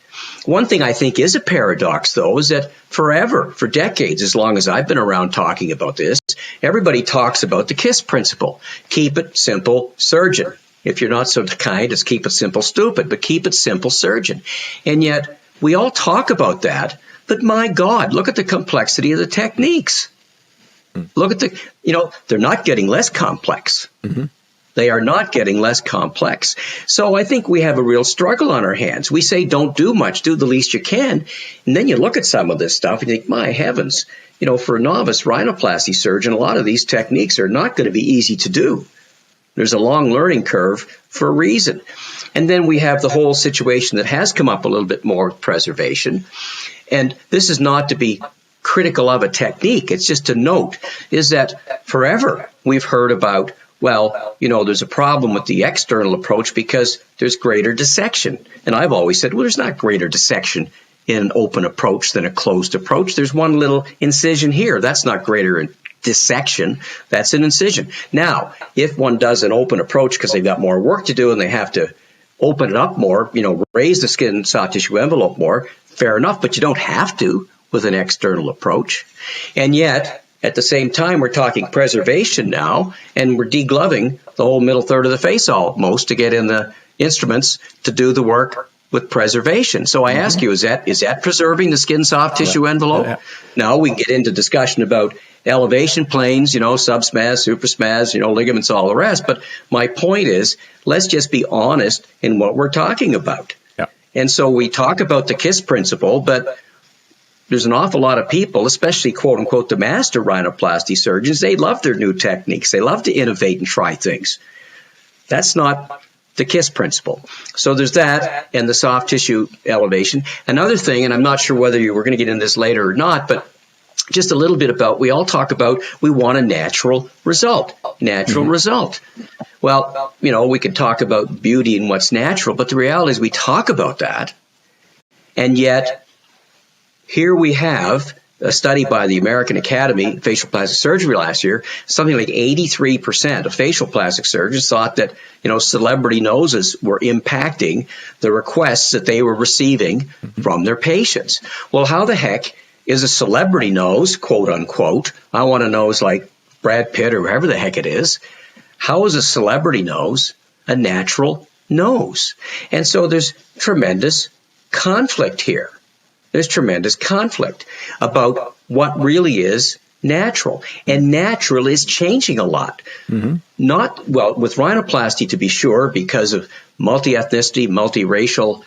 One thing I think is a paradox, though, is that forever, for decades, as long as I've been around talking about this, everybody talks about the KISS principle. Keep it simple, surgeon. If you're not so kind as keep it simple, stupid, but keep it simple, surgeon. And yet, we all talk about that, but my God, look at the complexity of the techniques. Look at they're not getting less complex. Mm-hmm. They are not getting less complex. So I think we have a real struggle on our hands. We say don't do much, do the least you can. And then you look at some of this stuff and you think, my heavens, for a novice rhinoplasty surgeon, a lot of these techniques are not going to be easy to do. There's a long learning curve for a reason. And then we have the whole situation that has come up a little bit more with preservation. And this is not to be critical of a technique. It's just to note is that forever we've heard about, well, there's a problem with the external approach because there's greater dissection. And I've always said, well, there's not greater dissection in an open approach than a closed approach. There's one little incision here. That's not greater dissection. That's an incision. Now, if one does an open approach because they've got more work to do and they have to open it up more, raise the skin soft tissue envelope more, fair enough, but you don't have to with an external approach. And yet, at the same time, we're talking preservation now, and we're degloving the whole middle third of the face almost to get in the instruments to do the work with preservation. So I ask you, is that preserving the skin soft tissue envelope? Yeah. Now we can get into discussion about elevation planes, subsmas, suprasmas, ligaments, all the rest. But my point is, let's just be honest in what we're talking about. Yeah. And so we talk about the KISS principle, but there's an awful lot of people, especially, quote unquote, the master rhinoplasty surgeons, they love their new techniques. They love to innovate and try things. That's not the KISS principle. So there's that and the soft tissue elevation. Another thing, and I'm not sure whether you were going to get into this later or not, but just a little bit about, we all talk about we want a natural result. Natural result. Well, we could talk about beauty and what's natural, but the reality is we talk about that, and yet here we have a study by the American Academy of Facial Plastic Surgery last year. Something like 83% of facial plastic surgeons thought that, celebrity noses were impacting the requests that they were receiving from their patients. Well, how the heck is a celebrity nose, quote unquote, I want a nose like Brad Pitt or whoever the heck it is, how is a celebrity nose a natural nose? And so there's tremendous conflict here. There's tremendous conflict about what really is natural. And natural is changing a lot. With rhinoplasty to be sure, because of multi-ethnicity, multiracial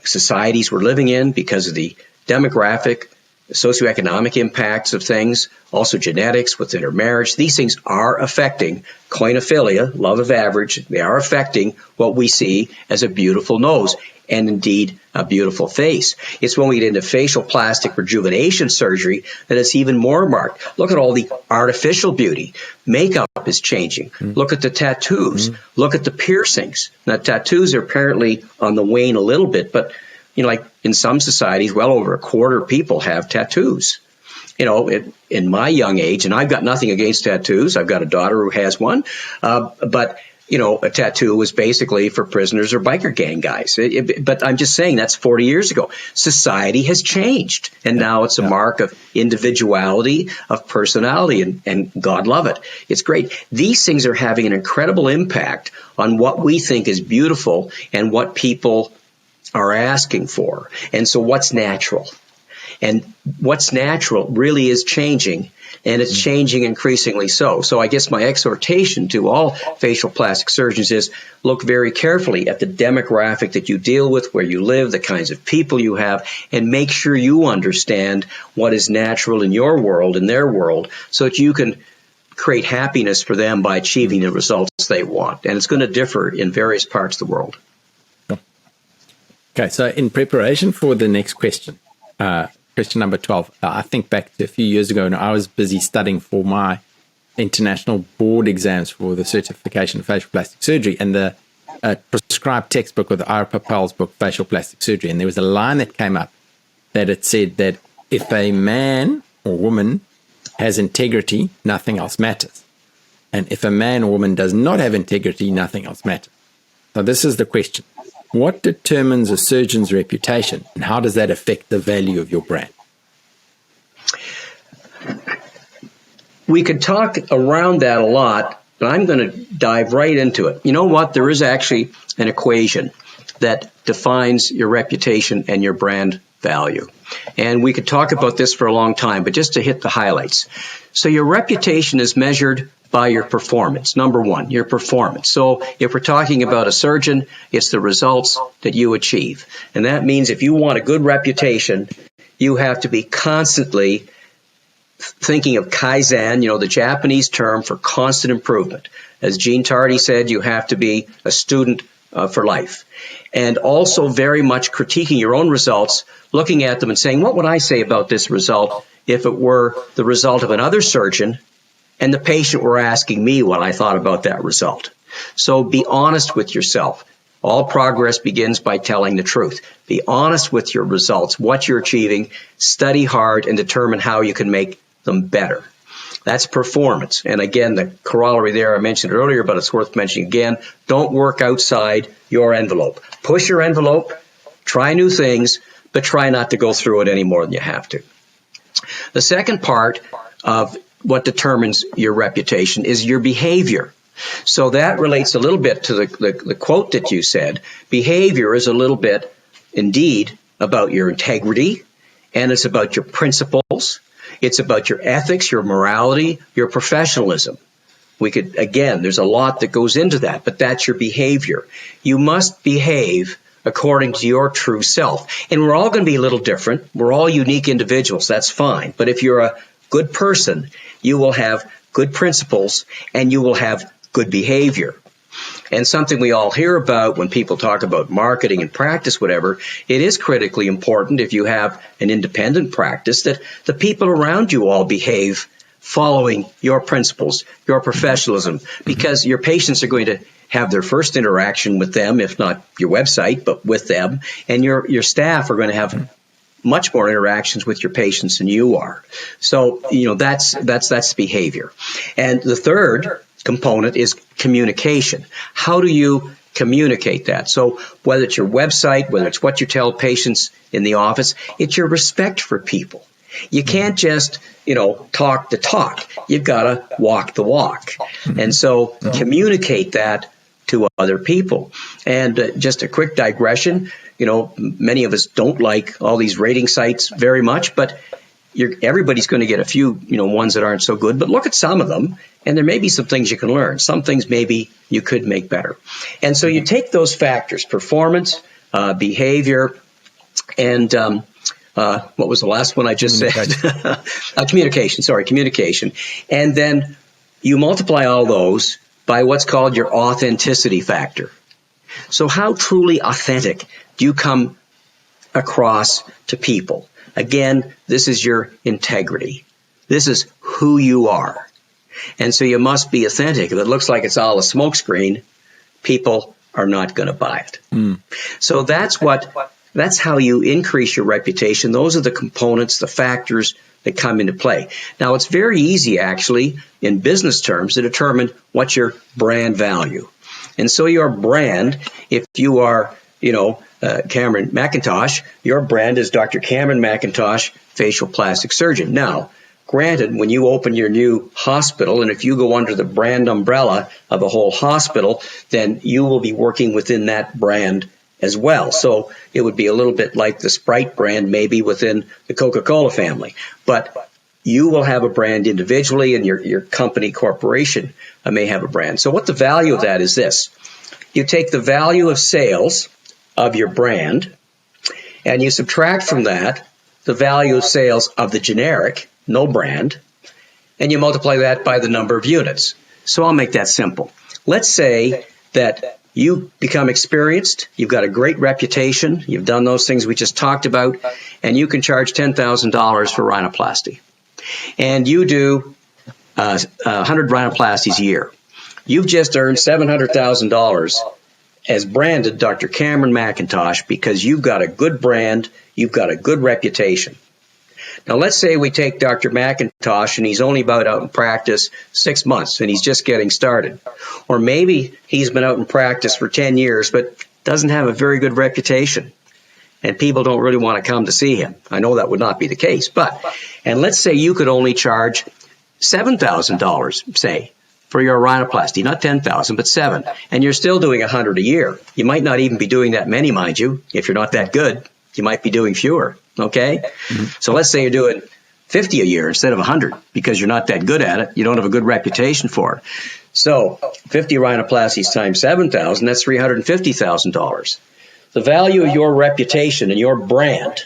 societies we're living in, because of the demographic, socioeconomic impacts of things, also genetics with intermarriage. These things are affecting koinophilia, love of average. They are affecting what we see as a beautiful nose and indeed a beautiful face. It's when we get into facial plastic rejuvenation surgery that it's even more marked. Look at all the artificial beauty. Makeup is changing. Look at the tattoos. Look at the piercings. Now, tattoos are apparently on the wane a little bit, but like in some societies, well over a quarter of people have tattoos. In my young age, and I've got nothing against tattoos. I've got a daughter who has one. But a tattoo was basically for prisoners or biker gang guys. But I'm just saying that's 40 years ago. Society has changed, and now it's a mark of individuality, of personality, and God love it. It's great. These things are having an incredible impact on what we think is beautiful and what people are asking for. And so what's natural? And what's natural really is changing, and it's changing increasingly so. So I guess my exhortation to all facial plastic surgeons is look very carefully at the demographic that you deal with, where you live, the kinds of people you have, and make sure you understand what is natural in your world, in their world, so that you can create happiness for them by achieving the results they want. And it's going to differ in various parts of the world. Okay, so in preparation for the next question, question number 12, I think back to a few years ago, and I was busy studying for my international board exams for the certification of facial plastic surgery, and the prescribed textbook with Ira Papel's book, Facial Plastic Surgery. And there was a line that came up that it said that if a man or woman has integrity, nothing else matters. And if a man or woman does not have integrity, nothing else matters. So this is the question. What determines a surgeon's reputation, and how does that affect the value of your brand? We could talk around that a lot, but I'm going to dive right into it. You know what? There is actually an equation that defines your reputation and your brand value. And we could talk about this for a long time, but just to hit the highlights. So your reputation is measured by your performance. Number one, your performance. So if we're talking about a surgeon, it's the results that you achieve. And that means if you want a good reputation, you have to be constantly thinking of Kaizen, the Japanese term for constant improvement. As Gene Tardy said, you have to be a student for life. And also very much critiquing your own results, looking at them and saying, what would I say about this result if it were the result of another surgeon and the patient were asking me what I thought about that result? So be honest with yourself. All progress begins by telling the truth. Be honest with your results, what you're achieving, study hard, and determine how you can make them better. That's performance. And again, the corollary there, I mentioned earlier, but it's worth mentioning again, don't work outside your envelope. Push your envelope, try new things, but try not to go through it any more than you have to. The second part of what determines your reputation is your behavior. So that relates a little bit to the quote that you said. Behavior is a little bit, indeed, about your integrity, and it's about your principles. It's about your ethics, your morality, your professionalism. There's a lot that goes into that, but that's your behavior. You must behave according to your true self. And we're all going to be a little different. We're all unique individuals. That's fine. But if you're a good person, you will have good principles and you will have good behavior. And something we all hear about when people talk about marketing and practice, whatever, it is critically important if you have an independent practice that the people around you all behave following your principles, your professionalism, because your patients are going to have their first interaction with them, if not your website, but with them, and your staff are going to have much more interactions with your patients than you are. So, that's behavior. And the third component is communication. How do you communicate that? So whether it's your website, whether it's what you tell patients in the office, it's your respect for people. You can't just, talk the talk. You've got to walk the walk. And so communicate that to other people. And just a quick digression, many of us don't like all these rating sites very much, but everybody's going to get a few, ones that aren't so good. But look at some of them, and there may be some things you can learn. Some things maybe you could make better. And so you take those factors, performance, behavior, and what was the last one I just said? Communication. And then you multiply all those by what's called your authenticity factor. So how truly authentic do you come across to people? Again, this is your integrity. This is who you are. And so you must be authentic. If it looks like it's all a smokescreen, people are not going to buy it. So that's how you increase your reputation. Those are the components, the factors that come into play. Now, it's very easy, actually, in business terms, to determine what's your brand value. And so your brand, if you are, Cameron McIntosh, your brand is Dr. Cameron McIntosh, facial plastic surgeon. Now, granted, when you open your new hospital, and if you go under the brand umbrella of a whole hospital, then you will be working within that brand as well. So it would be a little bit like the Sprite brand maybe within the Coca-Cola family. But you will have a brand individually, and your company, corporation may have a brand. So what the value of that is this. You take the value of sales of your brand, and you subtract from that the value of sales of the generic, no brand, and you multiply that by the number of units. So I'll make that simple. Let's say that you become experienced, you've got a great reputation, you've done those things we just talked about, and you can charge $10,000 for rhinoplasty. And you do 100 rhinoplasties a year. You've just earned $700,000 as branded Dr. Cameron McIntosh because you've got a good brand, you've got a good reputation. Now, let's say we take Dr. McIntosh and he's only about out in practice 6 months and he's just getting started. Or maybe he's been out in practice for 10 years but doesn't have a very good reputation and people don't really want to come to see him. I know that would not be the case, and let's say you could only charge $7,000, say, for your rhinoplasty, not $10,000, but $7,000, and you're still doing 100 a year. You might not even be doing that many, mind you, if you're not that good. You might be doing fewer, okay? So let's say you're doing 50 a year instead of 100 because you're not that good at it. You don't have a good reputation for it. So 50 rhinoplasties times 7,000, that's $350,000. The value of your reputation and your brand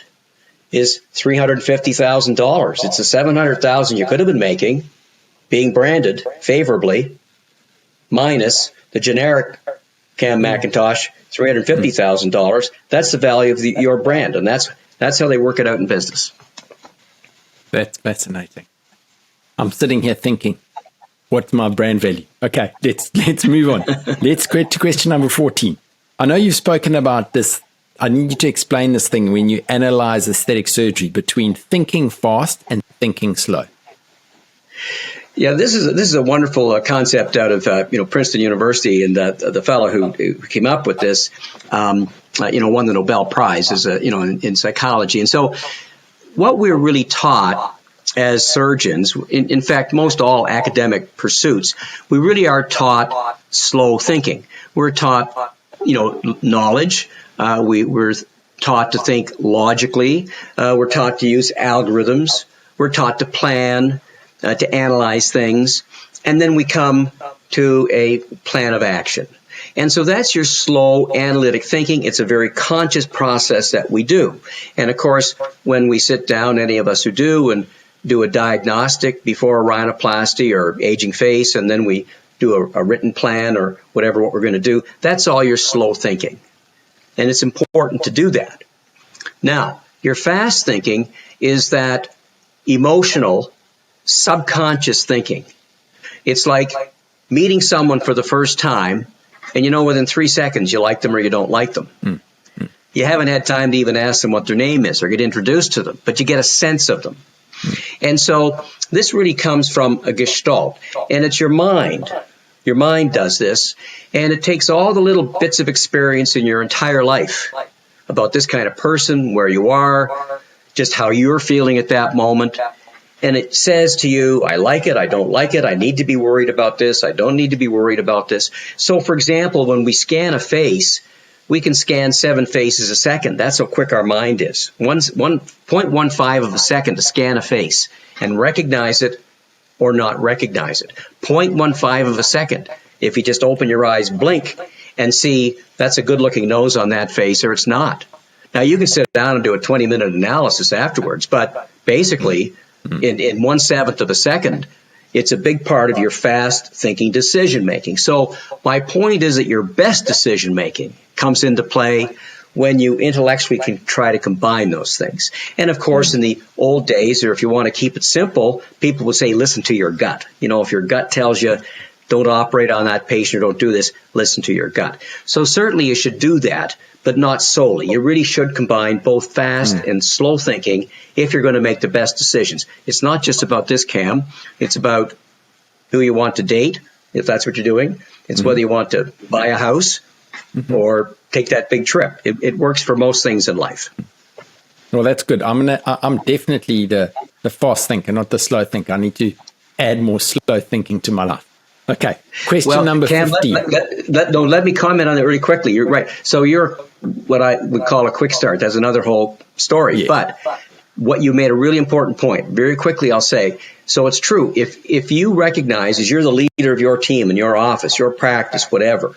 is $350,000. It's the $700,000 you could have been making being branded favorably minus the generic Cam McIntosh, $350,000. That's the value of your brand, and that's how they work it out in business. That's fascinating. I'm sitting here thinking, what's my brand value? Okay, let's move on. Let's get to question number 14. I know you've spoken about this. I need you to explain this thing when you analyze aesthetic surgery between thinking fast and thinking slow. Yeah, this is a wonderful concept out of Princeton University, and the fellow who came up with this, won the Nobel Prize in psychology. And so, what we're really taught as surgeons, in fact, most all academic pursuits, we really are taught slow thinking. We're taught, knowledge. We're taught to think logically. We're taught to use algorithms. We're taught to plan. To analyze things, and then we come to a plan of action. And so that's your slow analytic thinking. It's a very conscious process that we do. And of course, when we sit down, any of us who do, and do a diagnostic before a rhinoplasty or aging face, and then we do a written plan or what we're going to do, that's all your slow thinking. And it's important to do that. Now, your fast thinking is that emotional subconscious thinking. It's like meeting someone for the first time, and you know within 3 seconds you like them or you don't like them. You haven't had time to even ask them what their name is or get introduced to them, but you get a sense of them. And so this really comes from a gestalt, and it's your mind. Your mind does this, and it takes all the little bits of experience in your entire life about this kind of person, where you are, just how you're feeling at that moment. And it says to you, I like it, I don't like it, I need to be worried about this, I don't need to be worried about this. So, for example, when we scan a face, we can scan 7 faces a second. That's how quick our mind is. 1.15 of a second to scan a face and recognize it or not recognize it. 0.15 of a second if you just open your eyes, blink, and see that's a good-looking nose on that face or it's not. Now, you can sit down and do a 20-minute analysis afterwards, but basically, in 1/7 of a second, it's a big part of your fast-thinking decision-making. So my point is that your best decision-making comes into play when you intellectually can try to combine those things. And, of course, in the old days, or if you want to keep it simple, people would say, listen to your gut. You know, if your gut tells you, don't operate on that patient or don't do this, listen to your gut. So certainly you should do that, but not solely. You really should combine both fast and slow thinking if you're going to make the best decisions. It's not just about this, Cam. It's about who you want to date, if that's what you're doing. It's whether you want to buy a house or take that big trip. It works for most things in life. Well, that's good. I'm definitely the fast thinker, not the slow thinker. I need to add more slow thinking to my life. Okay, question number 15. Let me comment on it really quickly. You're right. So you're what I would call a quick start. That's another whole story. Yeah. But what you made a really important point. Very quickly, I'll say, so it's true. If you recognize as you're the leader of your team in your office, your practice, whatever,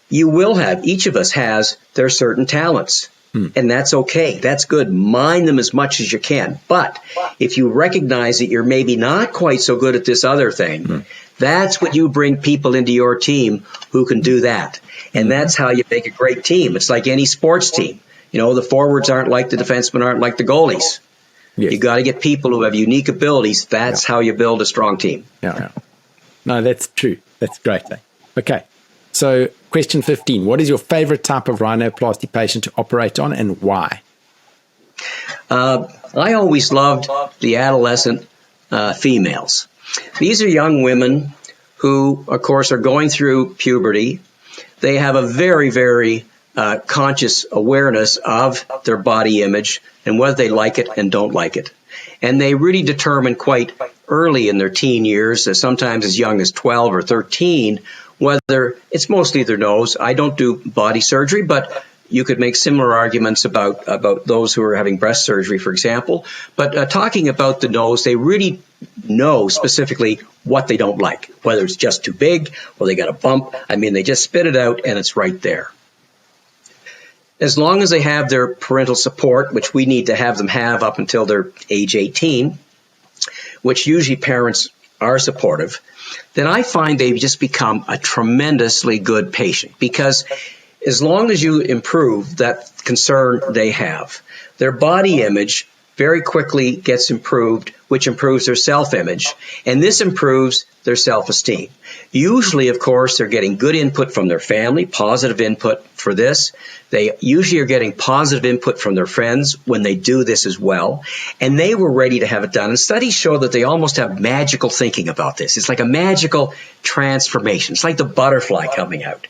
you will have, each of us has their certain talents. And that's okay. That's good. Mind them as much as you can. But if you recognize that you're maybe not quite so good at this other thing, that's when you bring people into your team who can do that. And that's how you make a great team. It's like any sports team. You know, the forwards aren't like the defensemen, aren't like the goalies. Yes. You got to get people who have unique abilities. That's how you build a strong team. Yeah. No, that's true. That's great. Okay. So question 15, what is your favorite type of rhinoplasty patient to operate on and why? I always loved the adolescent females. These are young women who, of course, are going through puberty. They have a very, very conscious awareness of their body image and whether they like it and don't like it. And they really determine quite early in their teen years, sometimes as young as 12 or 13, whether it's mostly their nose. I don't do body surgery, but you could make similar arguments about those who are having breast surgery, for example. But talking about the nose, they really know specifically what they don't like, whether it's just too big or they got a bump. I mean, they just spit it out and it's right there. As long as they have their parental support, which we need to have them have up until they're age 18, which usually parents are supportive, then I find they just become a tremendously good patient, because as long as you improve that concern they have, their body image very quickly gets improved, which improves their self-image, and this improves their self-esteem. Usually, of course, they're getting good input from their family, positive input for this. They usually are getting positive input from their friends when they do this as well, and they were ready to have it done. And studies show that they almost have magical thinking about this. It's like a magical transformation. It's like the butterfly coming out.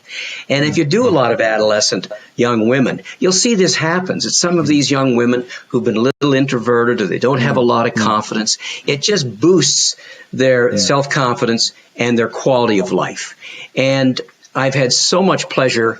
And if you do a lot of adolescent young women, you'll see this happens. It's some of these young women who've been a little introverted or they don't have a lot of confidence. It just boosts their self-confidence and their quality of life. And I've had so much pleasure,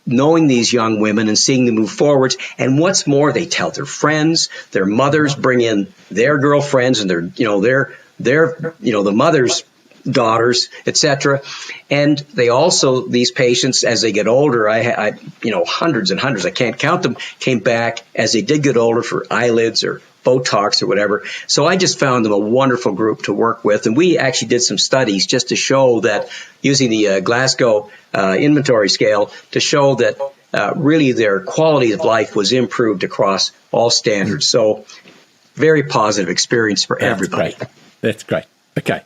knowing these young women and seeing them move forwards. And what's more, they tell their friends, their mothers bring in their girlfriends and the mother's daughters, etc. And they also, these patients, as they get older, I hundreds and hundreds, I can't count them, came back as they did get older for eyelids or Botox or whatever. So I just found them a wonderful group to work with. And we actually did some studies just to show that, using the Glasgow inventory scale, to show that really their quality of life was improved across all standards. So very positive experience for everybody. That's great. Okay.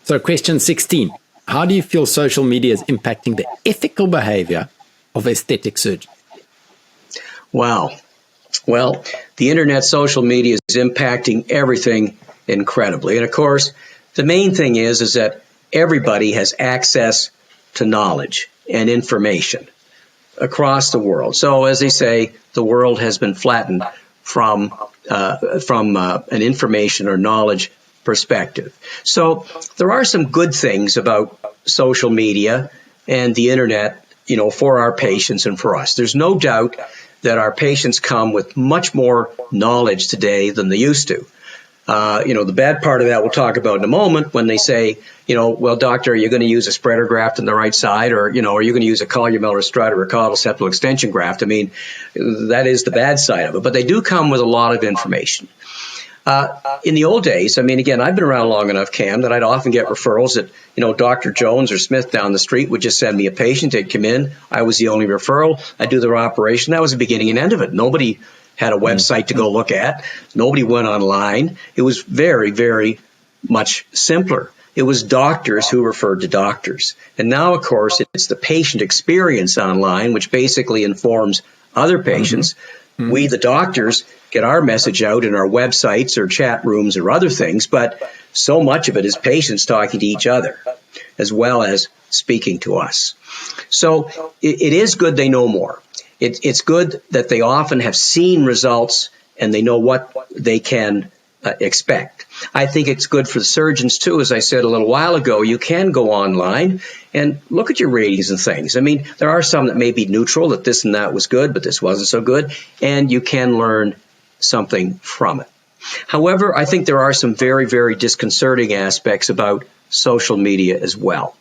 So question 16. How do you feel social media is impacting the ethical behavior of aesthetic surgeons? Wow. Well, the internet, social media is impacting everything incredibly. And of course, the main thing is that everybody has access to knowledge and information across the world. So as they say, the world has been flattened from an information or knowledge perspective. So there are some good things about social media and the internet, for our patients and for us. There's no doubt that our patients come with much more knowledge today than they used to. The bad part of that we'll talk about in a moment when they say, well, doctor, are you going to use a spreader graft on the right side, or, are you going to use a Collier-Miller strut or a caudal septal extension graft? I mean, that is the bad side of it. But they do come with a lot of information. In the old days, again, I've been around long enough, Cam, that I'd often get referrals that, Dr. Jones or Smith down the street would just send me a patient. They'd come in. I was the only referral. I'd do their operation. That was the beginning and end of it. Nobody had a website to go look at. Nobody went online. It was very, very much simpler. It was doctors who referred to doctors. And now, of course, it's the patient experience online, which basically informs other patients. Mm-hmm. We, the doctors, get our message out in our websites or chat rooms or other things, but so much of it is patients talking to each other as well as speaking to us. So it is good they know more. It's good that they often have seen results and they know what they can expect. I think it's good for the surgeons too. As I said a little while ago, you can go online and look at your ratings and things. There are some that may be neutral, that this and that was good, but this wasn't so good, and you can learn something from it. However, I think there are some very, very disconcerting aspects about social media as well.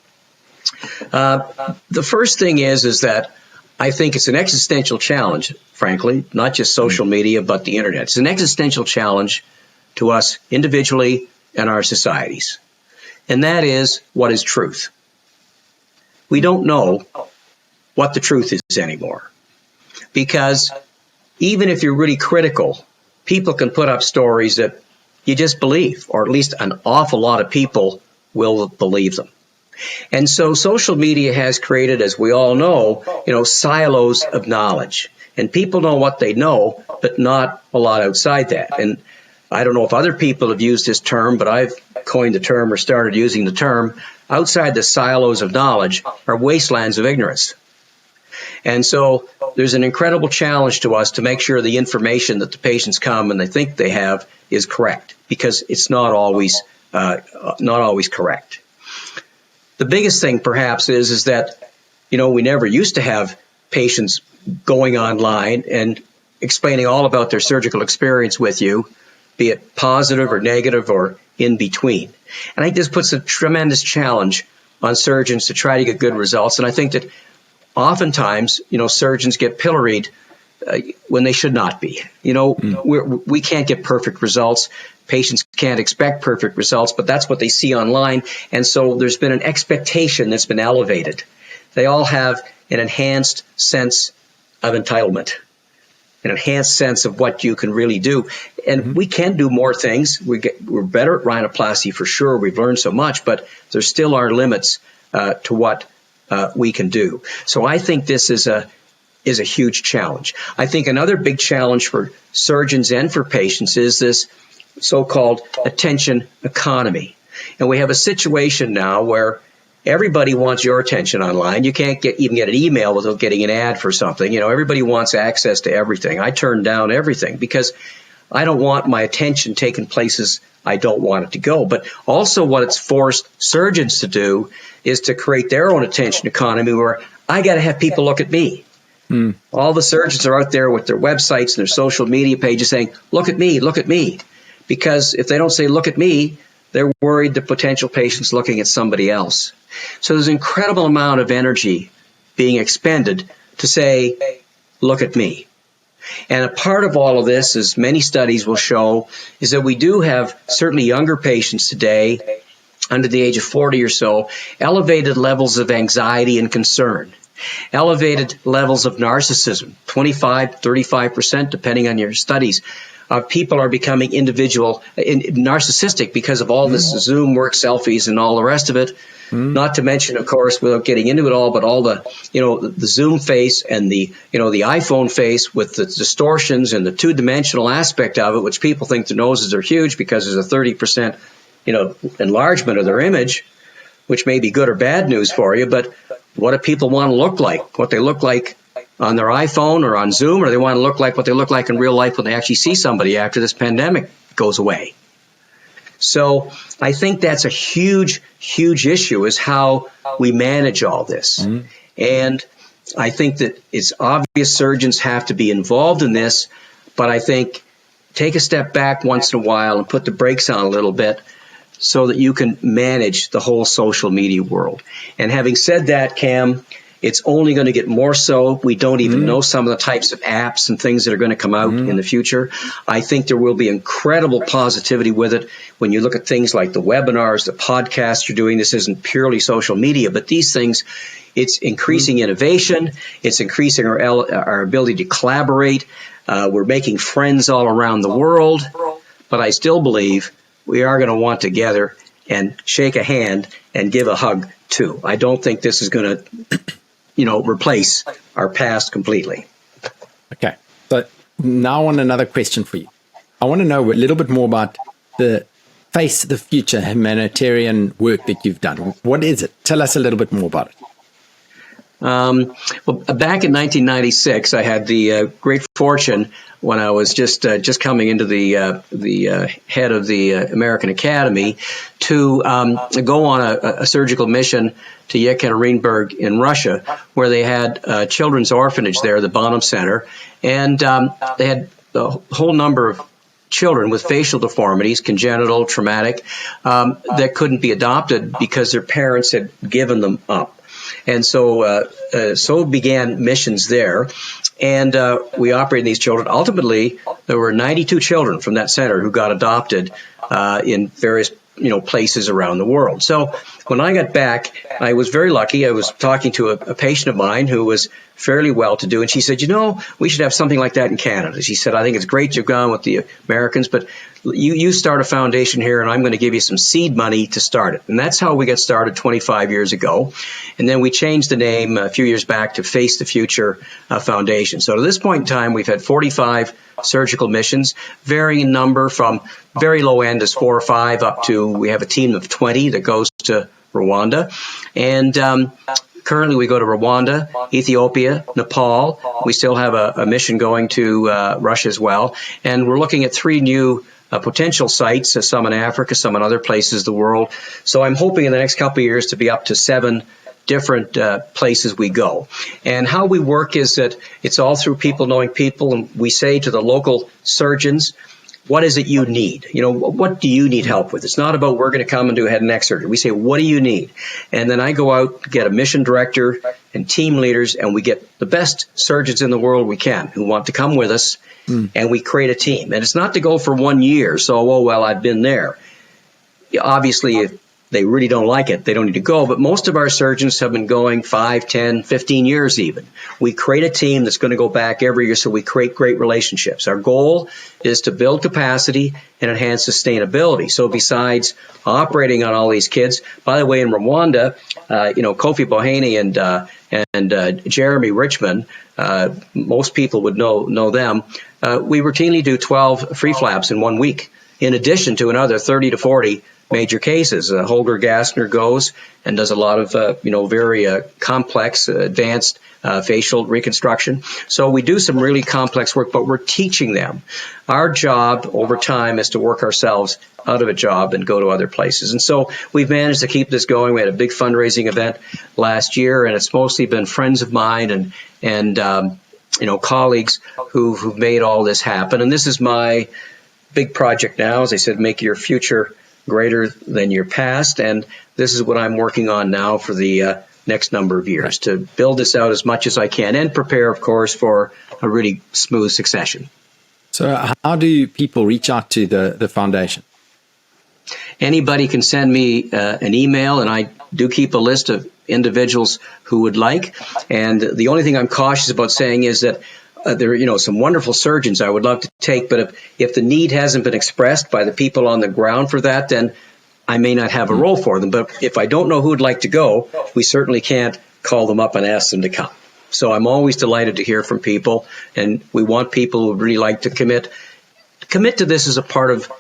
The first thing is that I think it's an existential challenge, frankly, not just social media, but the internet. It's an existential challenge to us individually and our societies. And that is, what is truth? We don't know what the truth is anymore. Because even if you're really critical, people can put up stories that you just believe, or at least an awful lot of people will believe them. And so social media has created, as we all know, silos of knowledge. And people know what they know, but not a lot outside that. And I don't know if other people have used this term, but I've coined the term or started using the term. Outside the silos of knowledge are wastelands of ignorance. And so there's an incredible challenge to us to make sure the information that the patients come and they think they have is correct, because it's not always correct. The biggest thing perhaps is that, we never used to have patients going online and explaining all about their surgical experience with you, be it positive or negative or in between. And I think this puts a tremendous challenge on surgeons to try to get good results. And I think that oftentimes, surgeons get pilloried when they should not be. We can't get perfect results. Patients can't expect perfect results, but that's what they see online. And so there's been an expectation that's been elevated. They all have an enhanced sense of entitlement, an enhanced sense of what you can really do. And we can do more things. We're better at rhinoplasty for sure. We've learned so much, but there still are limits to what we can do. So I think this is a huge challenge. I think another big challenge for surgeons and for patients is this so-called attention economy. And we have a situation now where everybody wants your attention online. You can't even get an email without getting an ad for something. Everybody wants access to everything. I turn down everything because I don't want my attention taken places I don't want it to go. But also what it's forced surgeons to do is to create their own attention economy where I got to have people look at me. All the surgeons are out there with their websites and their social media pages saying, look at me, look at me. Because if they don't say, look at me, they're worried the potential patient's looking at somebody else. So there's an incredible amount of energy being expended to say, look at me. And a part of all of this, as many studies will show, is that we do have certainly younger patients today, under the age of 40 or so, elevated levels of anxiety and concern. Elevated levels of narcissism, 25, 35%, depending on your studies. People are becoming narcissistic because of all this Zoom work, selfies, and all the rest of it. Not to mention, of course, without getting into it all, but all the Zoom face and the iPhone face with the distortions and the two-dimensional aspect of it, which people think their noses are huge because there's a 30% enlargement of their image, which may be good or bad news for you. But what do people want to look like? What they look like on their iPhone or on Zoom, or they want to look like what they look like in real life when they actually see somebody after this pandemic goes away. So I think that's a huge, huge issue, is how we manage all this. And I think that it's obvious surgeons have to be involved in this, but I think take a step back once in a while and put the brakes on a little bit so that you can manage the whole social media world. And having said that, Cam, it's only going to get more so. We don't even know some of the types of apps and things that are going to come out in the future. I think there will be incredible positivity with it when you look at things like the webinars, the podcasts you're doing. This isn't purely social media, but these things, it's increasing innovation. It's increasing our ability to collaborate. We're making friends all around the world. But I still believe we are going to want to gather and shake a hand and give a hug too. I don't think this is going to replace our past completely. Okay. So now I want another question for you. I want to know a little bit more about the Face the Future humanitarian work that you've done. What is it? Tell us a little bit more about it. Well, back in 1996, I had the great fortune when I was just coming into the head of the American Academy to go on a surgical mission to Yekaterinburg in Russia, where they had a children's orphanage there, the Bonham Center, and they had a whole number of children with facial deformities, congenital, traumatic, that couldn't be adopted because their parents had given them up. And so began missions there, and we operated these children. Ultimately, there were 92 children from that center who got adopted in various places around the world. So when I got back, I was very lucky. I was talking to a patient of mine who was fairly well-to-do, and she said, we should have something like that in Canada. She said, I think it's great you've gone with the Americans, but you start a foundation here, and I'm going to give you some seed money to start it. And that's how we got started 25 years ago. And then we changed the name a few years back to Face the Future Foundation. So to this point in time, we've had 45 surgical missions, varying in number from very low end as 4 or 5 up to we have a team of 20 that goes to Rwanda. And currently we go to Rwanda, Ethiopia, Nepal. We still have a mission going to Russia as well. And we're looking at 3 new potential sites, some in Africa, some in other places of the world. So I'm hoping in the next couple of years to be up to 7 different places we go. And how we work is that it's all through people knowing people, and we say to the local surgeons, what is it you need? What do you need help with? It's not about we're going to come and do head and neck surgery. We say, what do you need? And then I go out, get a mission director and team leaders, and we get the best surgeons in the world we can who want to come with us, and we create a team. And it's not to go for 1 year, so, I've been there. Obviously, if they really don't like it, they don't need to go. But most of our surgeons have been going 5, 10, 15 years even. We create a team that's going to go back every year, so we create great relationships. Our goal is to build capacity and enhance sustainability. So besides operating on all these kids, by the way, in Rwanda, Kofi Bohane and Jeremy Richmond, most people would know them. We routinely do 12 free flaps in 1 week, in addition to another 30 to 40 major cases. Holger Gassner goes and does a lot of, very complex, advanced facial reconstruction. So we do some really complex work, but we're teaching them. Our job over time is to work ourselves out of a job and go to other places. And so we've managed to keep this going. We had a big fundraising event last year, and it's mostly been friends of mine and colleagues who've made all this happen. And this is my big project now. As I said, make your future greater than your past, and this is what I'm working on now for the next number of years, to build this out as much as I can and prepare, of course, for a really smooth succession. So how do people reach out to the foundation? Anybody can send me an email, and I do keep a list of individuals who would like. And the only thing I'm cautious about saying is that there are, some wonderful surgeons I would love to take, but if the need hasn't been expressed by the people on the ground for that, then I may not have a role for them. But if I don't know who would like to go, we certainly can't call them up and ask them to come. So I'm always delighted to hear from people, and we want people who really like to commit to this as a part of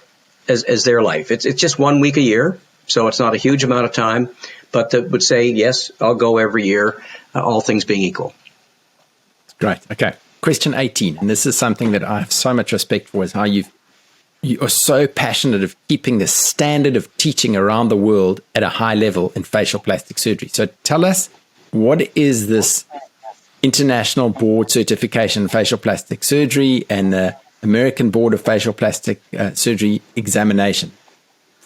as their life. It's just 1 week a year, so it's not a huge amount of time, but that would say, yes, I'll go every year, all things being equal. Great. Okay. Question 18, and this is something that I have so much respect for, is how you are so passionate of keeping the standard of teaching around the world at a high level in facial plastic surgery. So tell us, what is this International Board Certification in Facial Plastic Surgery and the American Board of Facial Plastic Surgery examination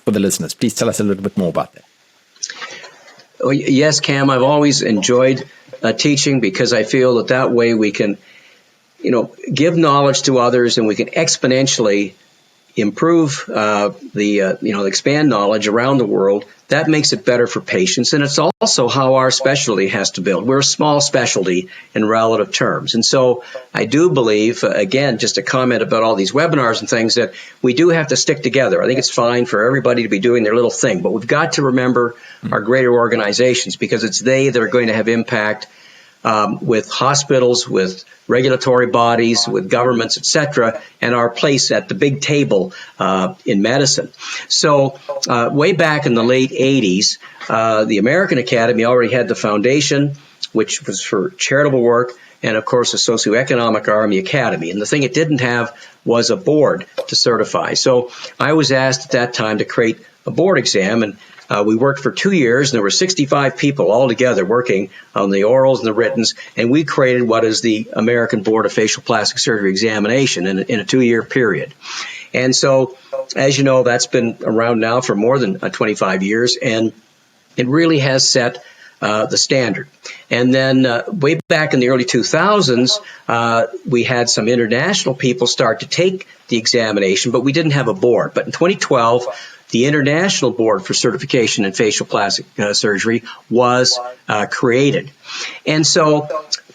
for the listeners? Please tell us a little bit more about that. Oh, yes, Cam, I've always enjoyed teaching, because I feel that way we can, give knowledge to others, and we can exponentially improve expand knowledge around the world. That makes it better for patients, and it's also how our specialty has to build. We're a small specialty in relative terms, and so I do believe, again, just a comment about all these webinars and things, that we do have to stick together. I think it's fine for everybody to be doing their little thing, but we've got to remember our greater organizations, because it's they that are going to have impact with hospitals, with regulatory bodies, with governments, etc., and our place at the big table in medicine. So way back in the late 80s, the American Academy already had the foundation, which was for charitable work, and of course a socioeconomic arm, the Academy. And the thing it didn't have was a board to certify. So I was asked at that time to create a board exam, and we worked for 2 years, and there were 65 people all together working on the orals and the writtens, and we created what is the American Board of Facial Plastic Surgery examination in a 2-year period. And so, as you know, that's been around now for more than 25 years, and it really has set the standard. And then way back in the early 2000s, we had some international people start to take the examination, but we didn't have a board. But in 2012, the International Board for Certification in Facial Plastic Surgery was created. And so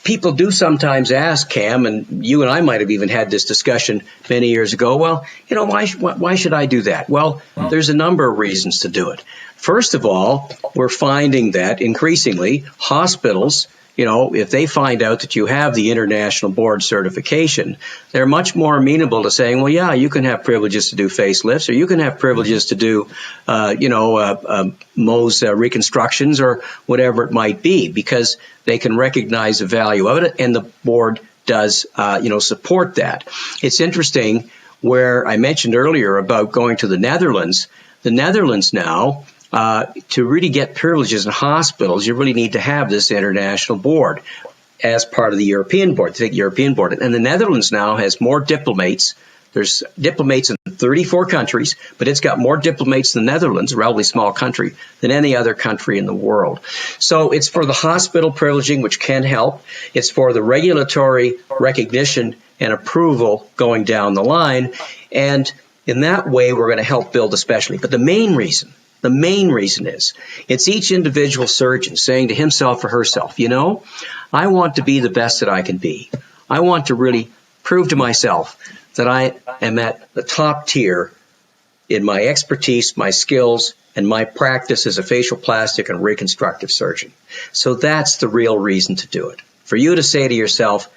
people do sometimes ask, Cam, and you and I might have even had this discussion many years ago, well, why should I do that? Well, there's a number of reasons to do it. First of all, we're finding that increasingly hospitals, if they find out that you have the International Board certification, they're much more amenable to saying, well, yeah, you can have privileges to do facelifts, or you can have privileges to do, Mohs reconstructions, or whatever it might be, because they can recognize the value of it, and the board does, support that. It's interesting, where I mentioned earlier about going to the Netherlands. The Netherlands now, to really get privileges in hospitals, you really need to have this international board as part of the European board, to take the European board. And the Netherlands now has more diplomates. There's diplomates in 34 countries, but it's got more diplomates in the Netherlands, a relatively small country, than any other country in the world. So it's for the hospital privileging, which can help. It's for the regulatory recognition and approval going down the line. And in that way, we're going to help build a specialty. But the main reason is it's each individual surgeon saying to himself or herself, I want to be the best that I can be. I want to really prove to myself that I am at the top tier in my expertise, my skills, and my practice as a facial plastic and reconstructive surgeon. So that's the real reason to do it. For you to say to yourself,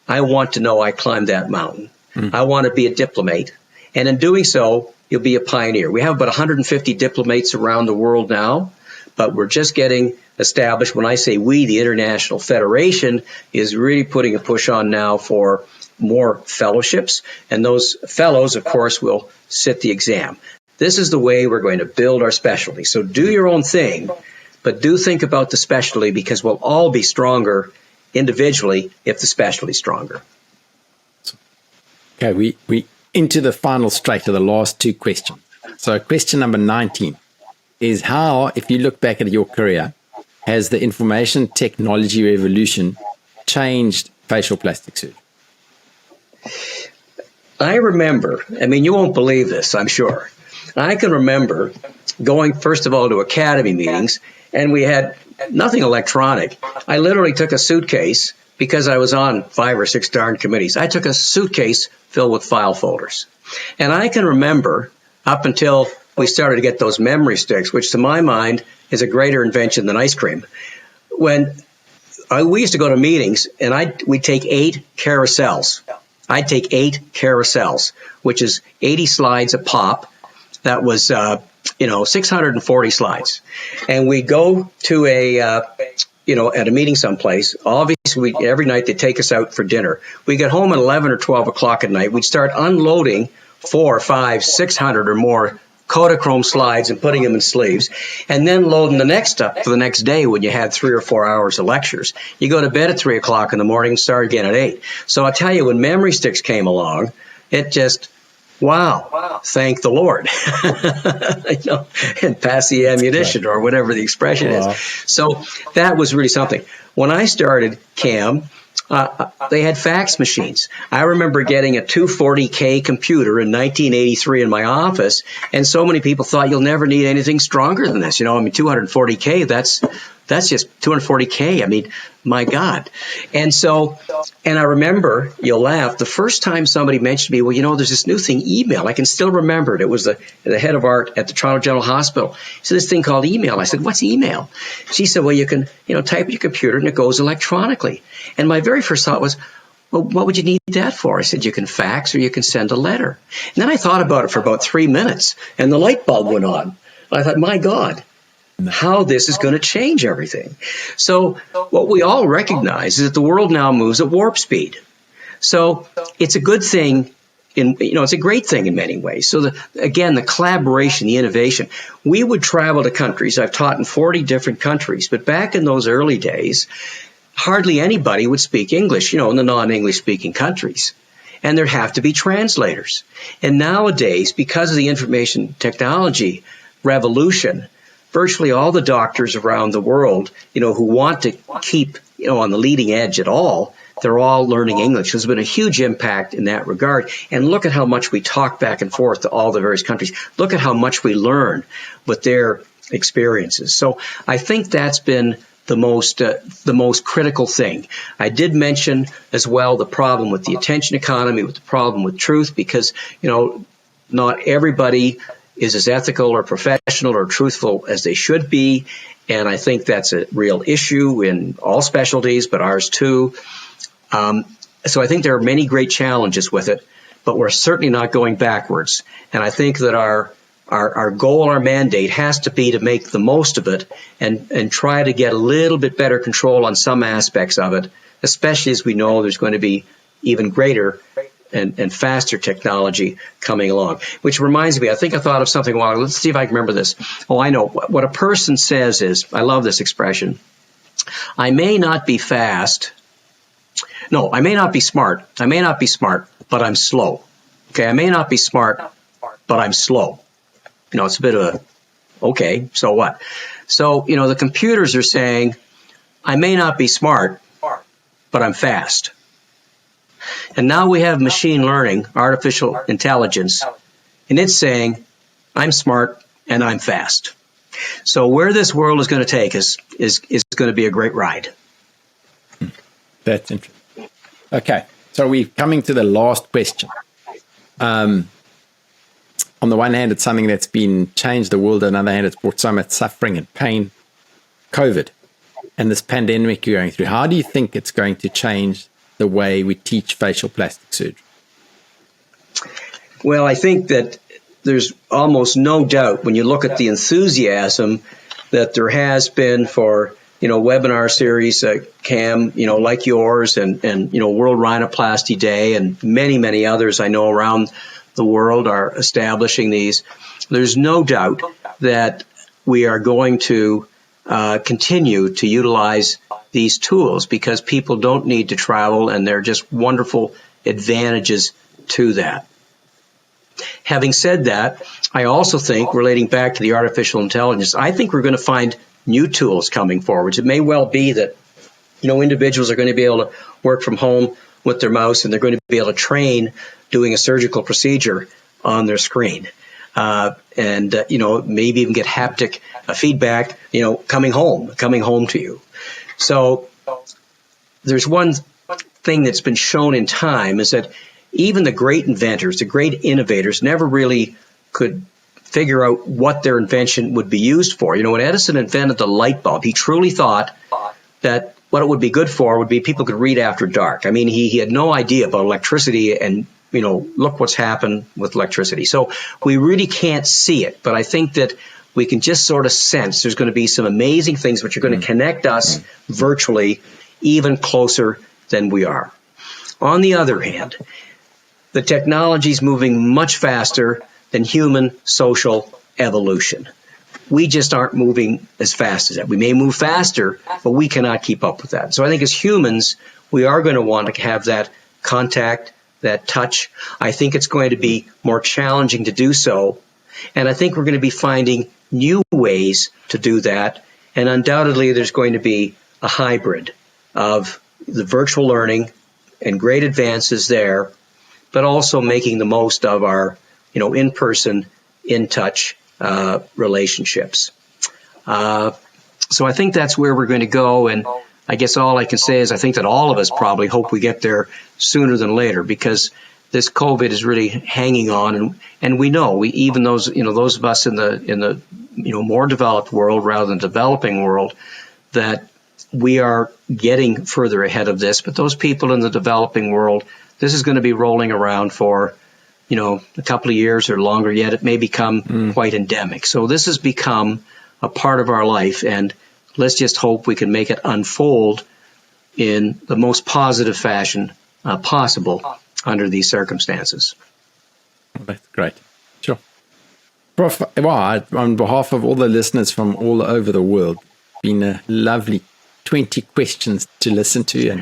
I want to know I climbed that mountain. I want to be a diplomate. And in doing so, you'll be a pioneer. We have about 150 diplomates around the world now, but we're just getting established. When I say we, the International Federation is really putting a push on now for more fellowships, and those fellows, of course, will sit the exam. This is the way we're going to build our specialty. So do your own thing, but do think about the specialty, because we'll all be stronger individually if the specialty is stronger. Okay, we into the final straight of the last two questions. So question number 19 is, how, if you look back at your career, has the information technology revolution changed facial plastic surgery? I remember, you won't believe this, I'm sure, I can remember going, first of all, to academy meetings, and we had nothing electronic. I literally took a suitcase because I was on 5 or 6 darn committees. I took a suitcase filled with file folders. And I can remember up until we started to get those memory sticks, which to my mind is a greater invention than ice cream. When we used to go to meetings, and we'd take 8 carousels. I'd take 8 carousels, which is 80 slides a pop. That was, 640 slides. And we'd go to at a meeting someplace. Obviously, every night they'd take us out for dinner. We get home at 11 or 12 o'clock at night. We'd start unloading 400, 500, 600 or more Kodachrome slides and putting them in sleeves, and then loading the next stuff for the next day when you had 3 or 4 hours of lectures. You go to bed at 3 o'clock in the morning and start again at 8. So I tell you, when memory sticks came along, it just, wow, thank the Lord. And pass the ammunition or whatever the expression is. So that was really something. When I started CAM, they had fax machines. I remember getting a 240K computer in 1983 in my office, and so many people thought you'll never need anything stronger than this. 240K, that's just 240K. I mean, my God. And I remember, you'll laugh, the first time somebody mentioned to me, well, there's this new thing, email. I can still remember it. It was the head of art at the Toronto General Hospital. He said, this thing called email. I said, what's email? She said, well, you can, type in your computer and it goes electronically. And my very first thought was, well, what would you need that for? I said, you can fax or you can send a letter. And then I thought about it for about 3 minutes, and the light bulb went on. I thought, my God, how this is going to change everything. So what we all recognize is that the world now moves at warp speed. So it's a good thing. It's a great thing in many ways. So the collaboration, the innovation. We would travel to countries. I've taught in 40 different countries, but back in those early days, hardly anybody would speak English, in the non-English speaking countries. And there'd have to be translators. And nowadays, because of the information technology revolution, virtually all the doctors around the world, who want to keep, on the leading edge at all, they're all learning English. There's been a huge impact in that regard. And look at how much we talk back and forth to all the various countries. Look at how much we learn with their experiences. So I think that's been the most critical thing. I did mention as well the problem with the attention economy, with the problem with truth, because, not everybody is as ethical or professional or truthful as they should be. And I think that's a real issue in all specialties, but ours too. So I think there are many great challenges with it, but we're certainly not going backwards. And I think that our goal, our mandate has to be to make the most of it and try to get a little bit better control on some aspects of it, especially as we know there's going to be even greater and faster technology coming along. Which reminds me, I think I thought of something a while ago. Let's see if I can remember this. Oh, I know. What a person says is, I love this expression, I may not be fast. No, I may not be smart. I may not be smart, but I'm slow. Okay, I may not be smart, but I'm slow. It's a bit of a, okay, so what? So, the computers are saying, I may not be smart, but I'm fast. And now we have machine learning, artificial intelligence, and it's saying, I'm smart and I'm fast. So where this world is going to take us is going to be a great ride. That's interesting. Okay, so we're coming to the last question. On the one hand, it's something that's been changed the world. On the other hand, it's brought so much suffering and pain. COVID and this pandemic you're going through. How do you think it's going to change the way we teach facial plastic surgery? Well, I think that there's almost no doubt when you look at the enthusiasm that there has been for, webinar series, CAM, like yours and World Rhinoplasty Day and many, many others I know around the world are establishing these. There's no doubt that we are going to continue to utilize these tools because people don't need to travel and they're just wonderful advantages to that. Having said that, I also think, relating back to the artificial intelligence, I think we're going to find new tools coming forward. It may well be that, individuals are going to be able to work from home with their mouse and they're going to be able to train doing a surgical procedure on their screen. and maybe even get haptic feedback, coming home to you. So there's one thing that's been shown in time is that even the great inventors, the great innovators, never really could figure out what their invention would be used for. When Edison invented the light bulb, he truly thought that what it would be good for would be people could read after dark. I mean, he had no idea about electricity, and look what's happened with electricity. So we really can't see it, but I think that we can just sort of sense there's going to be some amazing things which are going to connect us virtually even closer than we are. On the other hand, the technology is moving much faster than human social evolution. We just aren't moving as fast as that. We may move faster, but we cannot keep up with that. So I think as humans, we are going to want to have that contact, that touch. I think it's going to be more challenging to do so. And I think we're going to be finding new ways to do that. And undoubtedly, there's going to be a hybrid of the virtual learning and great advances there, but also making the most of our, in-person, in-touch relationships. So I think that's where we're going to go. And I guess all I can say is I think that all of us probably hope we get there sooner than later, because this COVID is really hanging on. And we know, even those of us in the more developed world rather than developing world, that we are getting further ahead of this. But those people in the developing world, this is going to be rolling around for a couple of years or longer yet. It may become quite endemic. So this has become a part of our life, and let's just hope we can make it unfold in the most positive fashion possible under these circumstances. That's great. Sure. Prof, on behalf of all the listeners from all over the world, been a lovely 20 questions to listen to,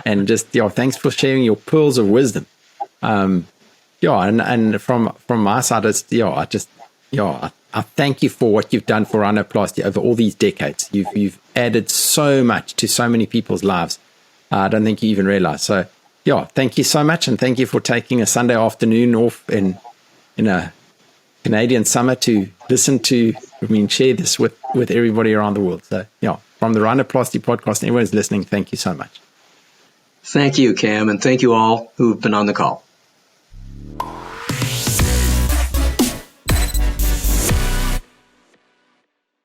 and just, thanks for sharing your pearls of wisdom. And from my side, I thank you for what you've done for Rhinoplasty over all these decades. You've added so much to so many people's lives. I don't think you even realize. So, thank you so much, and thank you for taking a Sunday afternoon off in a Canadian summer to listen to, share this with everybody around the world. So, from the Rhinoplasty podcast, everyone's listening, thank you so much. Thank you, Cam, and thank you all who've been on the call.